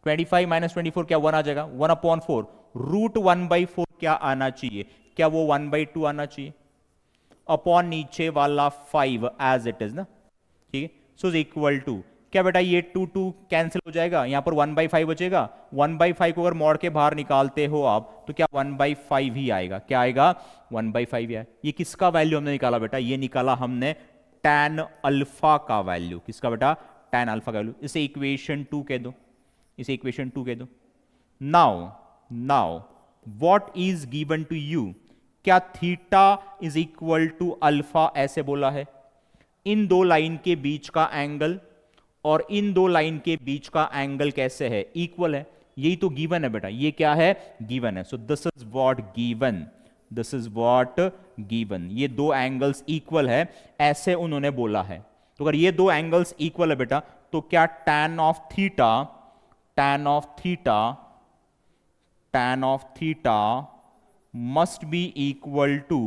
25 माइनस 24 क्या 1 आ जाएगा, 1/4 रूट 1/4 क्या आना चाहिए, क्या वो 1/2 आना चाहिए, अपॉन नीचे वाला 5 एज इट इज ना, ठीक है। सो इक्वल टू क्या बेटा ये 2 2 कैंसिल हो जाएगा, यहां पर 1/5 बचेगा, 1/5 को अगर मोड़ के बाहर निकालते हो आप तो क्या 1/5 ही आएगा, क्या आएगा 1/5 ही आएगा। ये किसका वैल्यू हमने निकाला बेटा, ये निकाला हमने tan अल्फा का वैल्यू, किसका बेटा tan अल्फा का वैल्यू, इसे इक्वेशन 2 कह दो, इसे इक्वेशन 2 कह दो। Now now what is given to you, क्या theta is equal to alpha ऐसे बोला है, इन दो लाइन के बीच का एंगल और इन दो लाइन के बीच का एंगल कैसे है, इक्वल है, यही तो गिवन है बेटा, ये क्या है गिवन है। So this is what given, this is what given, ये दो एंगल्स इक्वल है ऐसे उन्होंने बोला है। तो अगर ये दो एंगल्स इक्वल है बेटा तो क्या tan of theta, tan of theta, tan of theta must be equal to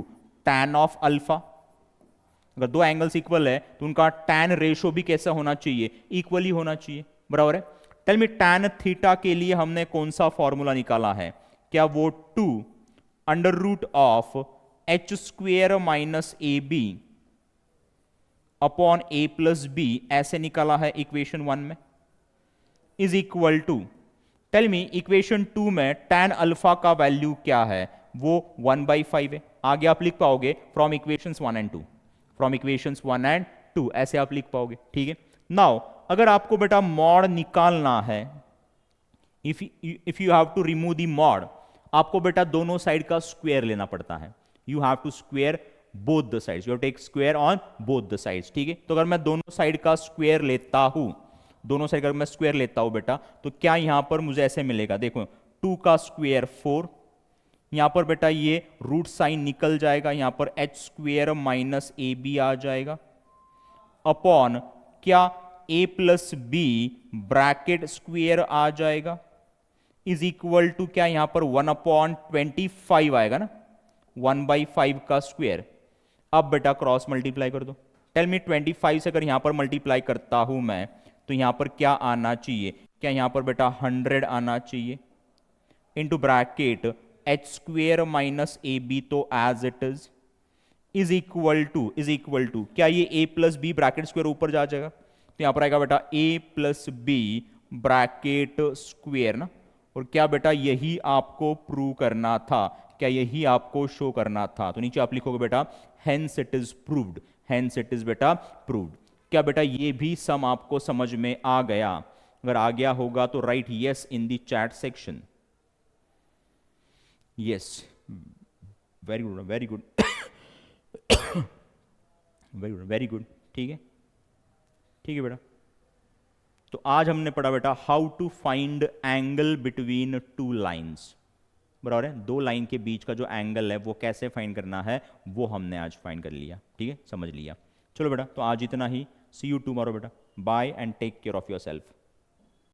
tan of alpha. अगर दो एंगल्स इक्वल है तो उनका tan रेशो भी कैसा होना चाहिए, इक्वली होना चाहिए, बराबर है। टेल मी tan थीटा के लिए हमने कौन सा फॉर्मूला निकाला है, क्या वो 2 under root of h square minus A b upon a plus b ऐसे निकाला है इक्वेशन 1 में, is equal to, tell me equation 2 में tan अल्फा का वैल्यू क्या है, वो 1/5 है, आगे आप लिख पाओगे from equations 1 and 2, from equations 1 and 2 ऐसे आप लिख पाओगे, ठीक है। नाउ अगर आपको बेटा मॉड निकालना है, if you have to remove the mod, आपको बेटा दोनों साइड का स्क्वायर लेना पड़ता है, you have to square both the sides, you take square on both the sides, ठीक है। तो अगर मैं दोनों साइड का स्क्वायर लेता हूं, दोनों साइड का मैं स्क्वायर लेता हूं बेटा तो क्या यहां पर मुझे ऐसे मिलेगा, देखो 2 का स्क्वायर 4, यहां पर बेटा ये रूट साइन निकल जाएगा, यहां पर एच स्क्वेयर माइनस ए बी आ जाएगा, अपॉन क्या A plus B bracket square आ जाएगा, इज इक्वल टू क्या यहां पर 1/25 आएगा ना, 1/5 का स्क्वायर। अब बेटा क्रॉस मल्टीप्लाई कर दो, टेल मी 25 से अगर यहां पर मल्टीप्लाई करता हूं मैं तो यहां पर क्या आना चाहिए, क्या यहां पर बेटा 100 आना चाहिए, into bracket H square minus ए बी तो as it is equal to क्या ये A plus B bracket square ऊपर जा जाएगा, तो यहां पर आएगा बेटा ए प्लस बी ब्रैकेट स्क्वेयर ना, और क्या बेटा यही आपको प्रूव करना था, क्या यही आपको शो करना था, तो नीचे आप लिखोगे बेटा hence it is proved, hence it is बेटा प्रूव्ड। क्या बेटा ये भी सम आपको समझ में आ गया, अगर आ गया होगा तो right yes in the chat section, yes, very good very good very good very good, ठीक है, ठीक है बेटा। तो आज हमने पढ़ा बेटा how to find angle between two lines, बराबर है, दो लाइन के बीच का जो एंगल है वो कैसे फाइंड करना है वो हमने आज फाइंड कर लिया, ठीक है, समझ लिया। चलो बेटा तो आज इतना ही, सी यू टुमारो बेटा, bye and take care of your self.